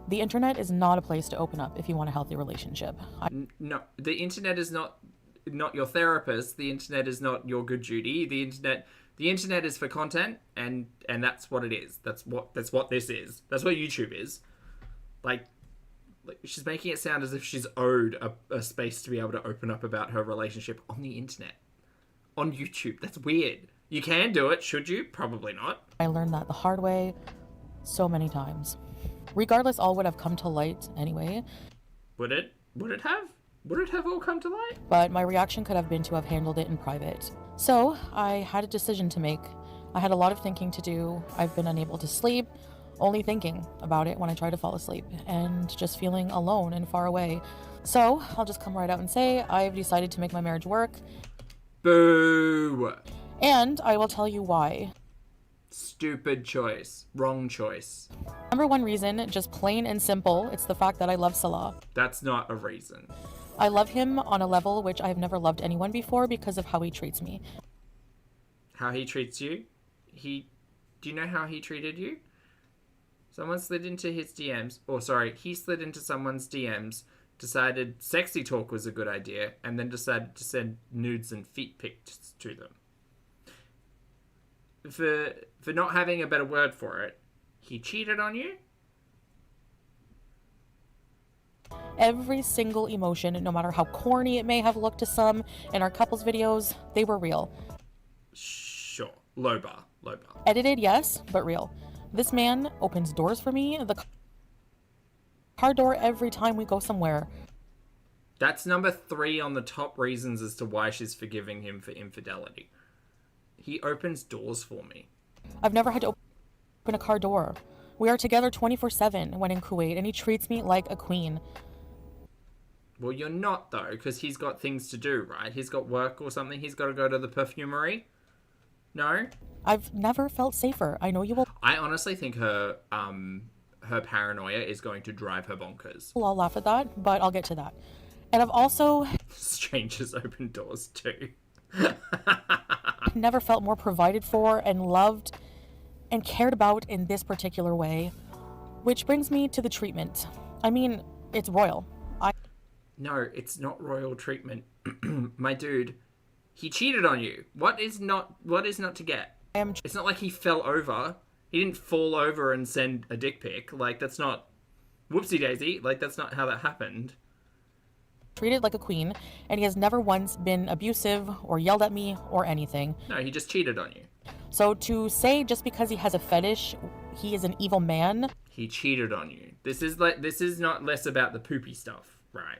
The internet is not a place to open up if you want a healthy relationship. No, the internet is not your therapist. The internet is not your good Judy. The internet is for content, and that's what it is. That's what this is. That's what YouTube is. Like she's making it sound as if she's owed a space to be able to open up about her relationship on the internet, on YouTube. That's weird. You can do it. Should you? Probably not. I learned that the hard way so many times. Regardless, all would have come to light anyway. Would it have? Would it have all come to light? But my reaction could have been to have handled it in private. So I had a decision to make. I had a lot of thinking to do. I've been unable to sleep, only thinking about it when I try to fall asleep, and just feeling alone and far away. So I'll just come right out and say I've decided to make my marriage work. Boo! And I will tell you why. Stupid choice. Wrong choice. Number one reason, just plain and simple, it's the fact that I love Salah. That's not a reason. I love him on a level which I've never loved anyone before because of how he treats me. How he treats you? Do you know how he treated you? Someone slid into his DMs, he slid into someone's DMs, decided sexy talk was a good idea, and then decided to send nudes and feet pics to them. For not having a better word for it, he cheated on you? Every single emotion, no matter how corny it may have looked to some in our couples videos, they were real. Sure. Low bar. Edited, yes, but real. This man opens doors for me, the car door every time we go somewhere. That's number 3 on the top reasons as to why she's forgiving him for infidelity. He opens doors for me. I've never had to open a car door. We are together 24/7 when in Kuwait, and he treats me like a queen. Well, you're not, though, because he's got things to do, right? He's got work or something. He's got to go to the perfumery. No? I've never felt safer. I know you will I honestly think her paranoia is going to drive her bonkers. all laugh at that, but I'll get to that. And I've also Strangers open doors, too. never felt more provided for and loved and cared about in this particular way. Which brings me to the treatment. I mean, it's royal. No, it's not royal treatment. My dude, he cheated on you. What is not to get? It's not like he fell over. He didn't fall over and send a dick pic. Like, that's not... Whoopsie daisy. Like, that's not how that happened. Treated like a queen, and he has never once been abusive or yelled at me or anything. No, he just cheated on you. So to say just because he has a fetish, he is an evil man. He cheated on you. This is not less about the poopy stuff, right?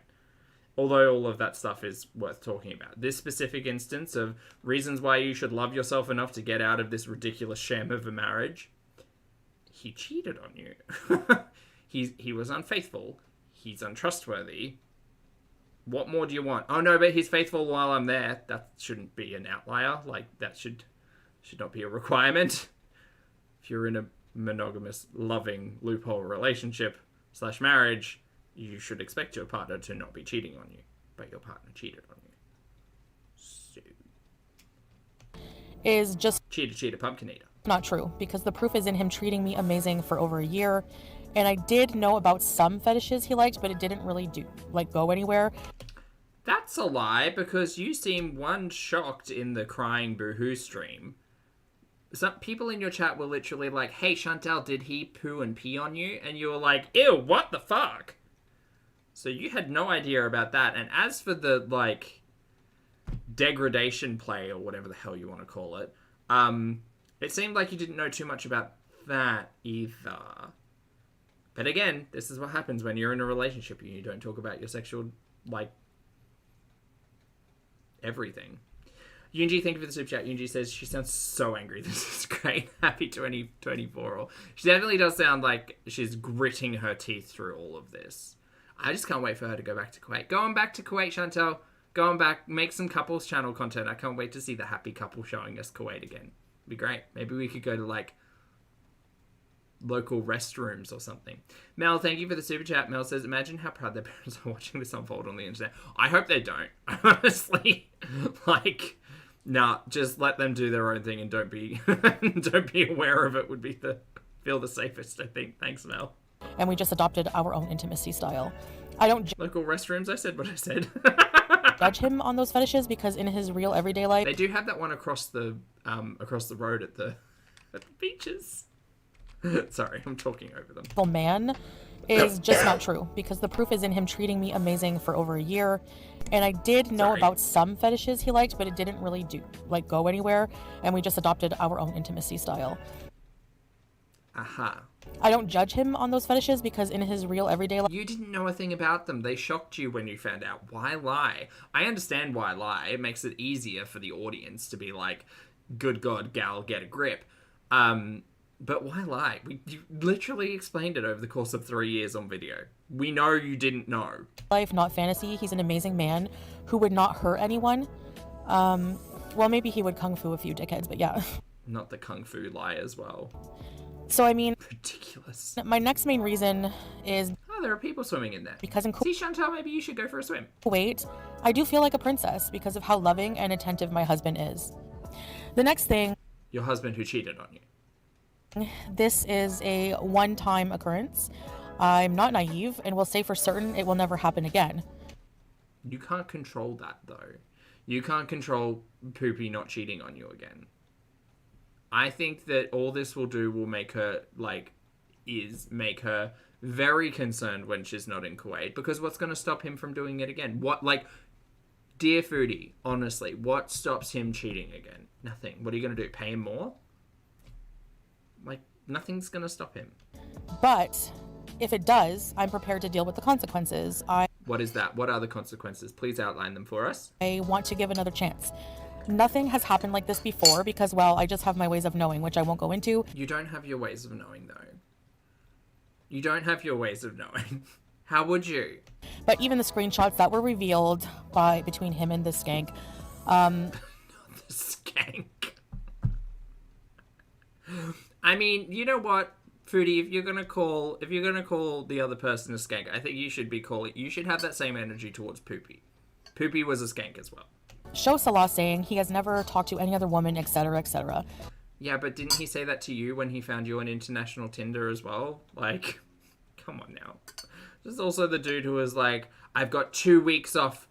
Although all of that stuff is worth talking about. This specific instance of reasons why you should love yourself enough to get out of this ridiculous sham of a marriage. He cheated on you. He was unfaithful. He's untrustworthy. What more do you want? Oh no, but he's faithful while I'm there. That shouldn't be an outlier. Like, that should not be a requirement. If you're in a monogamous, loving, loophole relationship / marriage, you should expect your partner to not be cheating on you. But your partner cheated on you. So... is just Cheater, pumpkin eater. not true, because the proof is in him treating me amazing for over a year. And I did know about some fetishes he liked, but it didn't really go anywhere. That's a lie, because you seem shocked in the crying boohoo stream. Some people in your chat were literally like, hey, Chantal, did he poo and pee on you? And you were like, ew, what the fuck? So you had no idea about that. And as for the, degradation play, or whatever the hell you want to call it, it seemed like you didn't know too much about that either. But again, this is what happens when you're in a relationship and you don't talk about your sexual, everything. Yunji, thank you for the super chat. Yunji says, she sounds so angry. This is great. Happy 2024. She definitely does sound like she's gritting her teeth through all of this. I just can't wait for her to go back to Kuwait. Going back to Kuwait, Chantal. Going back, make some couples channel content. I can't wait to see the happy couple showing us Kuwait again. It'd be great. Maybe we could go to, local restrooms or something. Mel, thank you for the super chat. Mel says, imagine how proud their parents are watching this unfold on the internet. I hope they don't. Honestly, nah, just let them do their own thing and don't be aware of it would be feel the safest, I think. Thanks, Mel. And we just adopted our own intimacy style. I don't Local restrooms, I said what I said. judge him on those fetishes, because in his real everyday life, They do have that one across the road at the beaches. Sorry, I'm talking over them. evil man is just not true, because the proof is in him treating me amazing for over a year. And I did know about some fetishes he liked, but it didn't really go anywhere. And we just adopted our own intimacy style. Aha. I don't judge him on those fetishes, because in his real everyday life, You didn't know a thing about them. They shocked you when you found out. Why lie? I understand why lie. It makes it easier for the audience to be like, good God, gal, get a grip. But why lie? You literally explained it over the course of 3 years on video. We know you didn't know. not fantasy, he's an amazing man who would not hurt anyone. Well, maybe he would kung fu a few dickheads, but yeah. Not the kung fu lie as well. So, I mean, Ridiculous. my next main reason is Oh, there are people swimming in there. because in See, Chantal, maybe you should go for a swim. Kuwait, I do feel like a princess because of how loving and attentive my husband is. The next thing, Your husband who cheated on you. this is a one-time occurrence. I'm not naive and will say for certain it will never happen again. You can't control that, though. You can't control Poopy not cheating on you again. I think that all this will do will make her, make her very concerned when she's not in Kuwait. Because what's going to stop him from doing it again? Dear Foodie, honestly, what stops him cheating again? Nothing. What are you going to do? Pay him more? Nothing's going to stop him. But if it does, I'm prepared to deal with the consequences. What is that? What are the consequences? Please outline them for us. I want to give another chance. Nothing has happened like this before because, well, I just have my ways of knowing, which I won't go into. You don't have your ways of knowing, though. You don't have your ways of knowing. How would you? But even the screenshots that were revealed between him and this skank. The skank. I mean, you know what, Foodie, if you're gonna call the other person a skank, I think you should have that same energy towards Poopy. Poopy was a skank as well. Show Salah saying he has never talked to any other woman, etc., etc. Yeah, but didn't he say that to you when he found you on international Tinder as well? Like, come on now. There's also the dude who was like, I've got 2 weeks off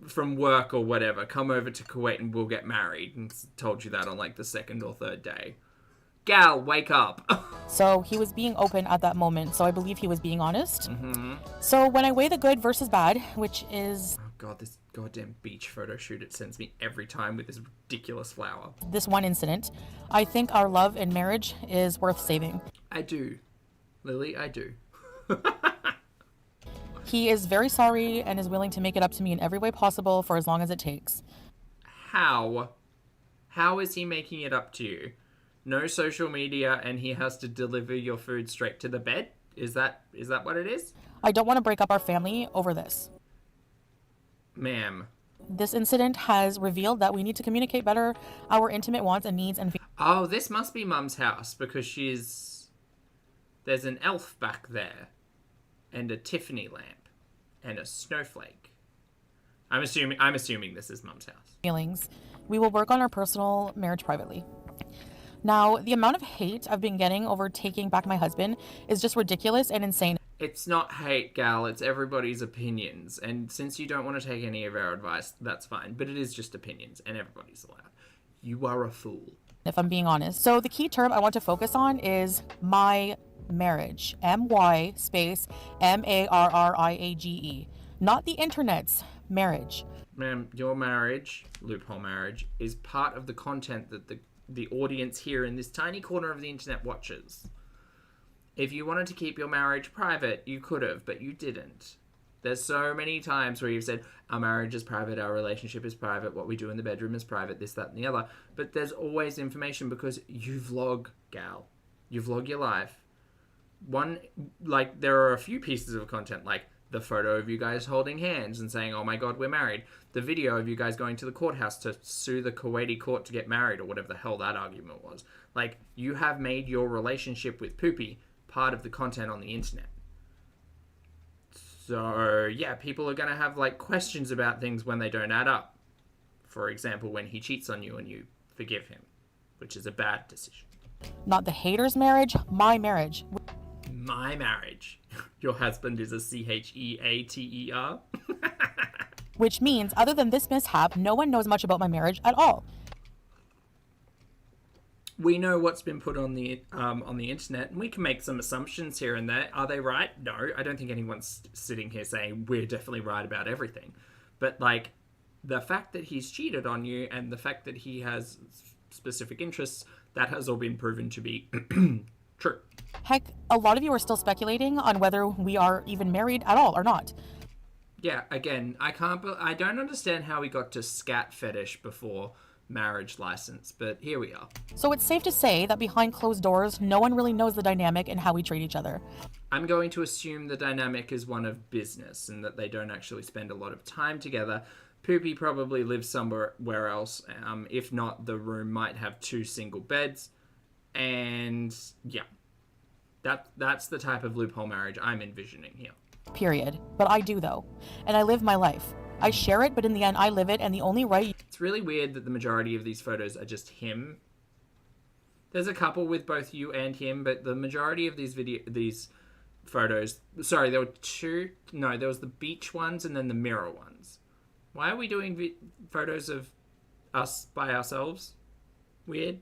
from work or whatever. Come over to Kuwait and we'll get married. And told you that on like the second or third day. Gal, wake up. So he was being open at that moment. So I believe he was being honest. Mm-hmm. So when I weigh the good versus bad, which is... Oh God, this goddamn beach photo shoot it sends me every time with this ridiculous flower. This one incident, I think our love and marriage is worth saving. I do. Lily, I do. He is very sorry and is willing to make it up to me in every way possible for as long as it takes. How? How is he making it up to you? No social media and he has to deliver your food straight to the bed? Is that what it is? I don't want to break up our family over this. Ma'am. This incident has revealed that we need to communicate better our intimate wants and needs and... Oh, this must be Mum's house because there's an elf back there and a Tiffany lamp and a snowflake. I'm assuming this is Mum's house. Feelings. We will work on our personal marriage privately. Now, the amount of hate I've been getting over taking back my husband is just ridiculous and insane. It's not hate, gal. It's everybody's opinions. And since you don't want to take any of our advice, that's fine. But it is just opinions, and everybody's allowed. You are a fool. If I'm being honest. So the key term I want to focus on is my marriage. M-Y space M-A-R-R-I-A-G-E. Not the internet's marriage. Ma'am, your marriage, loophole marriage, is part of the content that the audience here in this tiny corner of the internet watches. If you wanted to keep your marriage private, you could have, but you didn't. There's so many times where you've said, our marriage is private, our relationship is private, what we do in the bedroom is private, this, that, and the other. But there's always information because you vlog, gal. You vlog your life. There are a few pieces of content, like the photo of you guys holding hands and saying, oh my God, we're married. The video of you guys going to the courthouse to sue the Kuwaiti court to get married or whatever the hell that argument was. Like, you have made your relationship with Poopy part of the content on the internet. So, yeah, people are going to have, questions about things when they don't add up. For example, when he cheats on you and you forgive him, which is a bad decision. Not the hater's marriage, my marriage. My marriage. Your husband is a CHEATER. Which means, other than this mishap, no one knows much about my marriage at all. We know what's been put on the internet, and we can make some assumptions here and there. Are they right? No, I don't think anyone's sitting here saying we're definitely right about everything. But, the fact that he's cheated on you and the fact that he has specific interests, that has all been proven to be true. Heck, a lot of you are still speculating on whether we are even married at all or not. Yeah, again, I don't understand how we got to scat fetish before marriage license, but here we are. So it's safe to say that behind closed doors, no one really knows the dynamic and how we treat each other. I'm going to assume the dynamic is one of business and that they don't actually spend a lot of time together. Poopy probably lives somewhere else. If not, the room might have 2 single beds. And yeah, that's the type of loophole marriage I'm envisioning here. Period. But I do, though. And I live my life. I share it, but in the end, I live it, and the only right... It's really weird that the majority of these photos are just him. There's a couple with both you and him, but the majority of these photos... Sorry, there were 2... No, there was the beach ones and then the mirror ones. Why are we doing photos of us by ourselves? Weird.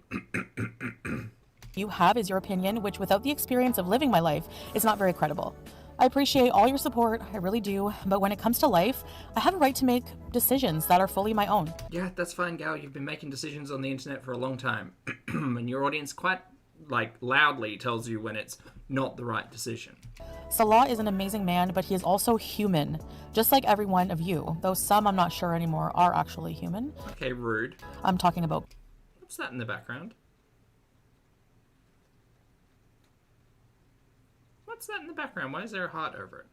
You have is your opinion, which without the experience of living my life is not very credible. I appreciate all your support, I really do, but when it comes to life, I have a right to make decisions that are fully my own. Yeah, that's fine, gal. You've been making decisions on the internet for a long time, and your audience quite like loudly tells you when it's not the right decision. Salah is an amazing man, but he is also human, just like every one of you, though some, I'm not sure anymore, are actually human. Okay, rude. I'm talking about... What's that in the background? What's that in the background? Why is there a heart over it?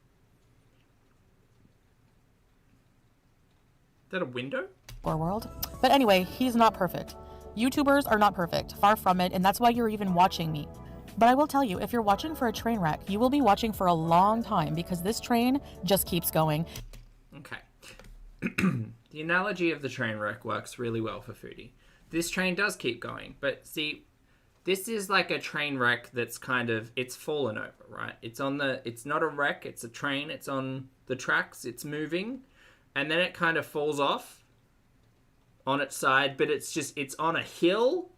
Is that a window? our world. But anyway, he's not perfect. YouTubers are not perfect, far from it, and that's why you're even watching me. But I will tell you, if you're watching for a train wreck, you will be watching for a long time because this train just keeps going. Okay. The analogy of the train wreck works really well for Foodie. This train does keep going, but see, this is like a train wreck that's kind of, it's fallen over, right? It's not a wreck, it's a train, it's on the tracks, it's moving, and then it kind of falls off on its side, but it's on a hill,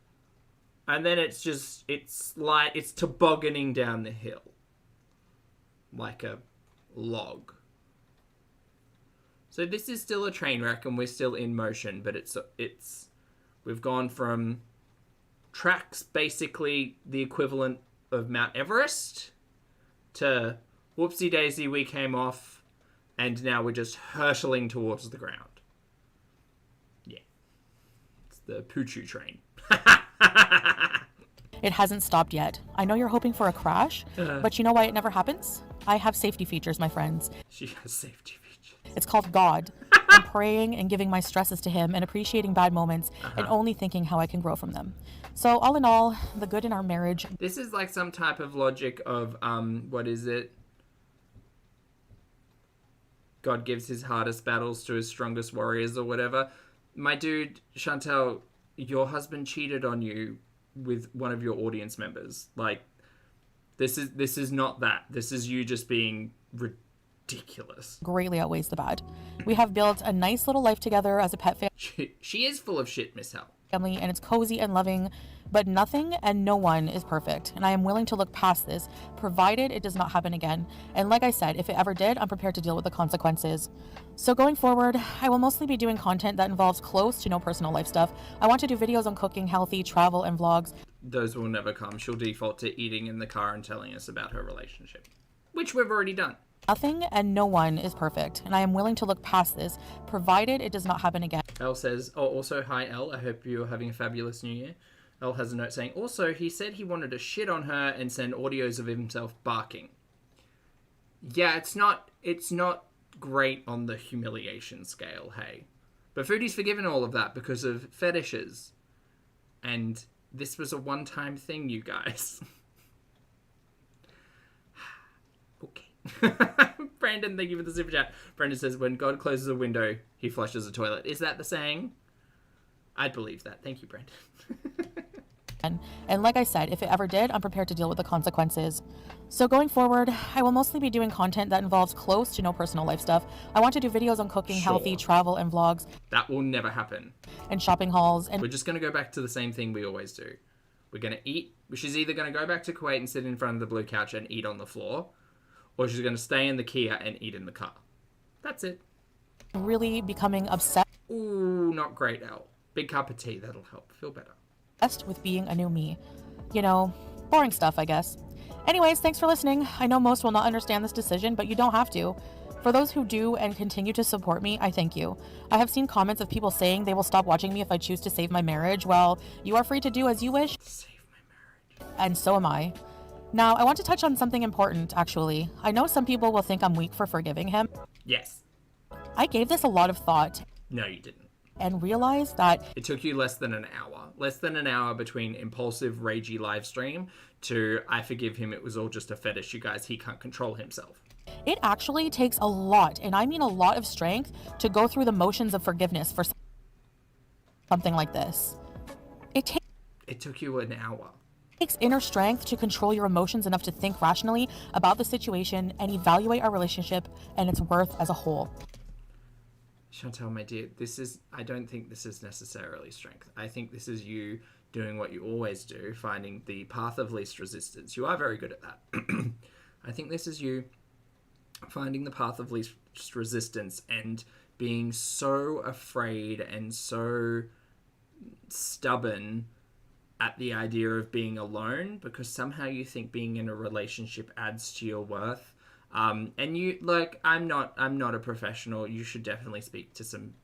and then it's tobogganing down the hill. Like a log. So this is still a train wreck, and we're still in motion, but we've gone from tracks, basically the equivalent of Mount Everest, to whoopsie daisy, we came off, and now we're just hurtling towards the ground. Yeah. It's the Poo-Choo train. It hasn't stopped yet. I know you're hoping for a crash, but you know why it never happens? I have safety features, my friends. She has safety features. It's called God. I'm praying and giving my stresses to him and appreciating bad moments and only thinking how I can grow from them. So all in all, the good in our marriage. This is like some type of logic of, what is it? God gives his hardest battles to his strongest warriors or whatever. My dude, Chantel, your husband cheated on you with one of your audience members. Like, this is not that. This is you just being ridiculous. Greatly outweighs the bad. We have built a nice little life together as a pet She is full of shit, Miss Hell. family, and it's cozy and loving, but nothing and no one is perfect, and I am willing to look past this, provided it does not happen again. And like I said, if it ever did, I'm prepared to deal with the consequences. So going forward, I will mostly be doing content that involves close to no personal life stuff. I want to do videos on cooking, healthy, travel, and vlogs. Those will never come. She'll default to eating in the car and telling us about her relationship, which we've already done. Nothing and no one is perfect, and I am willing to look past this, provided it does not happen again. Elle says, oh, also, hi, Elle. I hope you're having a fabulous new year. Elle has a note saying, also, he said he wanted to shit on her and send audios of himself barking. Yeah, it's not great on the humiliation scale, hey. But Foodie's forgiven all of that because of fetishes. And this was a one-time thing, you guys. Okay. Brandon, thank you for the super chat. Brandon says, when God closes a window, he flushes a toilet. Is that the saying? I'd believe that. Thank you, Brandon. And like I said, if it ever did, I'm prepared to deal with the consequences. So going forward, I will mostly be doing content that involves close to no personal life stuff. I want to do videos on cooking, healthy, travel, and vlogs. That will never happen. And shopping hauls. And we're just going to go back to the same thing we always do. We're going to eat. She's either going to go back to Kuwait and sit in front of the blue couch and eat on the floor, or she's going to stay in the Kia and eat in the car. That's it. Really becoming obsessed. Ooh, not great, Elle. Big cup of tea. That'll help. Feel better. With being a new me. You know, boring stuff, I guess. Anyways, thanks for listening. I know most will not understand this decision, but you don't have to. For those who do and continue to support me, I thank you. I have seen comments of people saying they will stop watching me if I choose to save my marriage. Well, you are free to do as you wish. Save my marriage. And so am I. Now, I want to touch on something important, actually. I know some people will think I'm weak for forgiving him. Yes. I gave this a lot of thought. No, you didn't. And realized that it took you less than an hour. Less than an hour between impulsive, ragey live stream to I forgive him, it was all just a fetish, you guys, he can't control himself. It actually takes a lot, and I mean a lot of strength, to go through the motions of forgiveness for something like this. It took you an hour. It takes inner strength to control your emotions enough to think rationally about the situation and evaluate our relationship and its worth as a whole. Chantal, my dear, I don't think this is necessarily strength. I think this is you doing what you always do, finding the path of least resistance. You are very good at that. I think this is you finding the path of least resistance and being so afraid and so stubborn at the idea of being alone because somehow you think being in a relationship adds to your worth. And you, like, I'm not a professional. You should definitely speak to some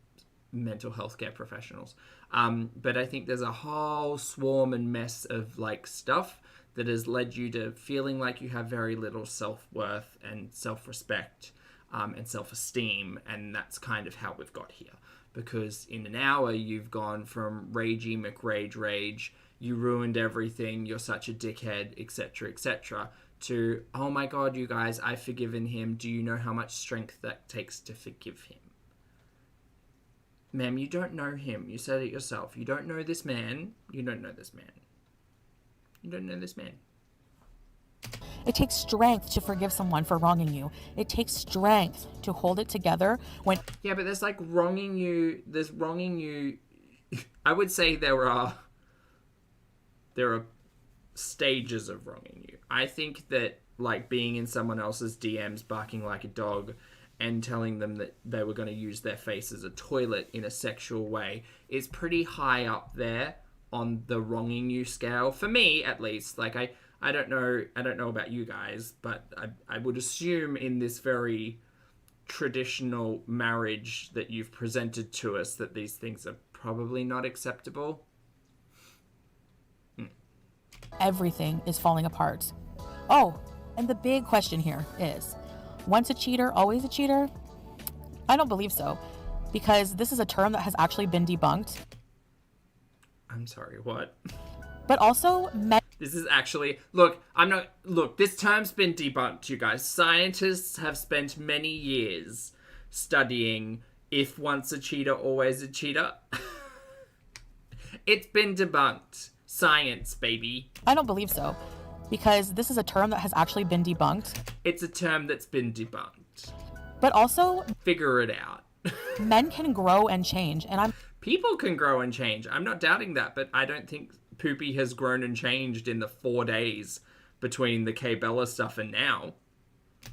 mental health care professionals. But I think there's a whole swarm and mess of, like, stuff that has led you to feeling like you have very little self-worth and self-respect, and self-esteem. And that's kind of how we've got here. Because in an hour, you've gone from ragey McRage, you ruined everything, you're such a dickhead, etc., to, oh my god, you guys, I've forgiven him. Do you know how much strength that takes to forgive him? Ma'am, you don't know him. You said it yourself. You don't know this man. You don't know this man. You don't know this man. It takes strength to forgive someone for wronging you. It takes strength to hold it together when... Yeah, but there's like wronging you. There's wronging you. I would say there are stages of wronging you. I think that, like, being in someone else's DMs barking like a dog and telling them that they were going to use their face as a toilet in a sexual way is pretty high up there on the wronging you scale. For me, at least. Like, I don't know about you guys, but I would assume in this very traditional marriage that you've presented to us that these things are probably not acceptable. Everything is falling apart. Oh, and the big question here is, once a cheater, always a cheater? I don't believe so, because this is a term that has actually been debunked. I'm sorry, what? But also, this is actually... Look, this term's been debunked, you guys. Scientists have spent many years studying if once a cheater, always a cheater. It's been debunked. Science, baby. I don't believe so, because this is a term that has actually been debunked. It's a term that's been debunked. But also... Figure it out. Men can grow and change, and People can grow and change. I'm not doubting that, but I don't think Poopy has grown and changed in the 4 days between the Kay Bella stuff and now.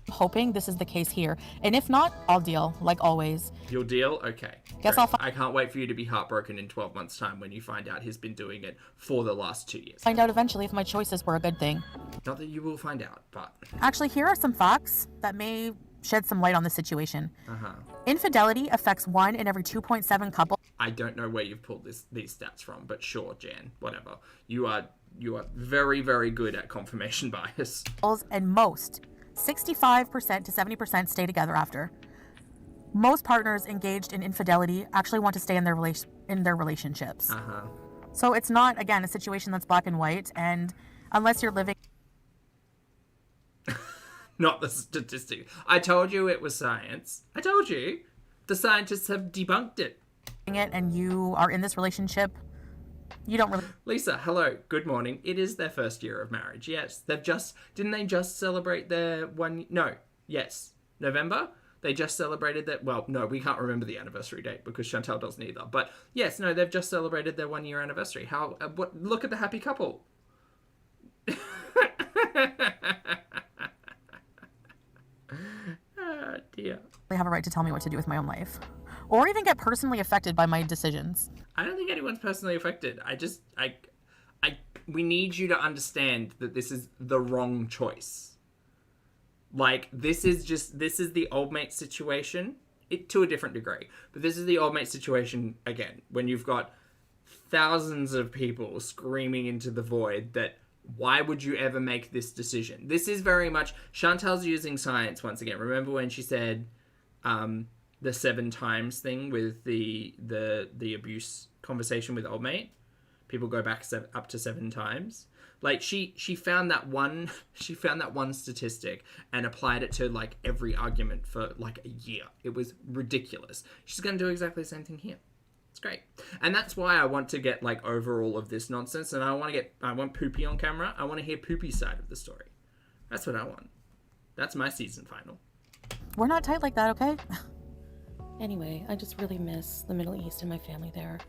hoping this is the case here. And if not, I'll deal, like always. You'll deal? Okay. Guess Great. I'll I can't wait for you to be heartbroken in 12 months' time when you find out he's been doing it for the last 2 years. find out eventually if my choices were a good thing. Not that you will find out, but... Actually, here are some facts that may shed some light on the situation. Uh-huh. Infidelity affects 1 in every 2.7 couples. I don't know where you've pulled these stats from, but sure, Jan, whatever. You are very, very good at confirmation bias. And most, 65% to 70%, stay together after. Most partners engaged in infidelity actually want to stay in their relationships. Uh-huh. So it's not, again, a situation that's black and white, and unless you're living... Not the statistic. I told you it was science. I told you. The scientists have debunked it. And you are in this relationship, you don't really... Lisa, hello. Good morning. It is their first year of marriage. Yes. Didn't they just celebrate their one... No. Yes. November? They just celebrated that... Well, no, we can't remember the anniversary date because Chantal doesn't either. But yes, no, they've just celebrated their 1 year anniversary. How... Look at the happy couple. Oh, dear. They have a right to tell me what to do with my own life. Or even get personally affected by my decisions. I don't think anyone's personally affected. We need you to understand that this is the wrong choice. Like, this is the old mate situation, to a different degree. But this is the old mate situation, again, when you've got thousands of people screaming into the void that, why would you ever make this decision? This is very much, Chantal's using science once again. Remember when she said the 7 times thing with the abuse conversation with old mate? People go back up to 7 times. Like, she found that one statistic and applied it to like every argument for like a year. It was ridiculous. She's going to do exactly the same thing here. It's great. And that's why I want to get like over all of this nonsense, and I want Poopy on camera. I want to hear Poopy's side of the story. That's what I want. That's my season final. We're not tight like that, okay? Anyway, I just really miss the Middle East and my family there.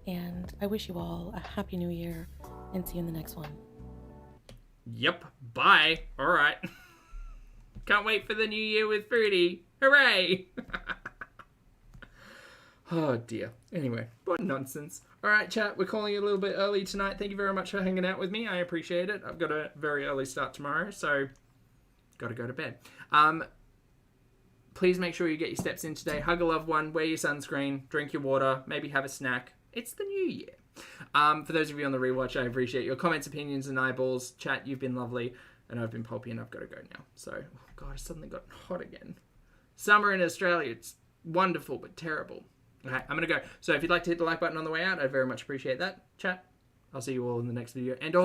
And I wish you all a happy new year and see you in the next one. Yep. Bye. All right. Can't wait for the new year with Foodie. Hooray. Oh dear. Anyway, what nonsense. All right, chat, we're calling it a little bit early tonight. Thank you very much for hanging out with me. I appreciate it. I've got a very early start tomorrow, so got to go to bed. Please make sure you get your steps in today. Hug a loved one, wear your sunscreen, drink your water, maybe have a snack. It's the new year. For those of you on the rewatch, I appreciate your comments, opinions, and eyeballs. Chat, you've been lovely, and I've been Poppy, and I've got to go now. So, oh God, I suddenly got hot again. Summer in Australia, it's wonderful, but terrible. Okay, I'm going to go. So if you'd like to hit the like button on the way out, I'd very much appreciate that. Chat, I'll see you all in the next video. And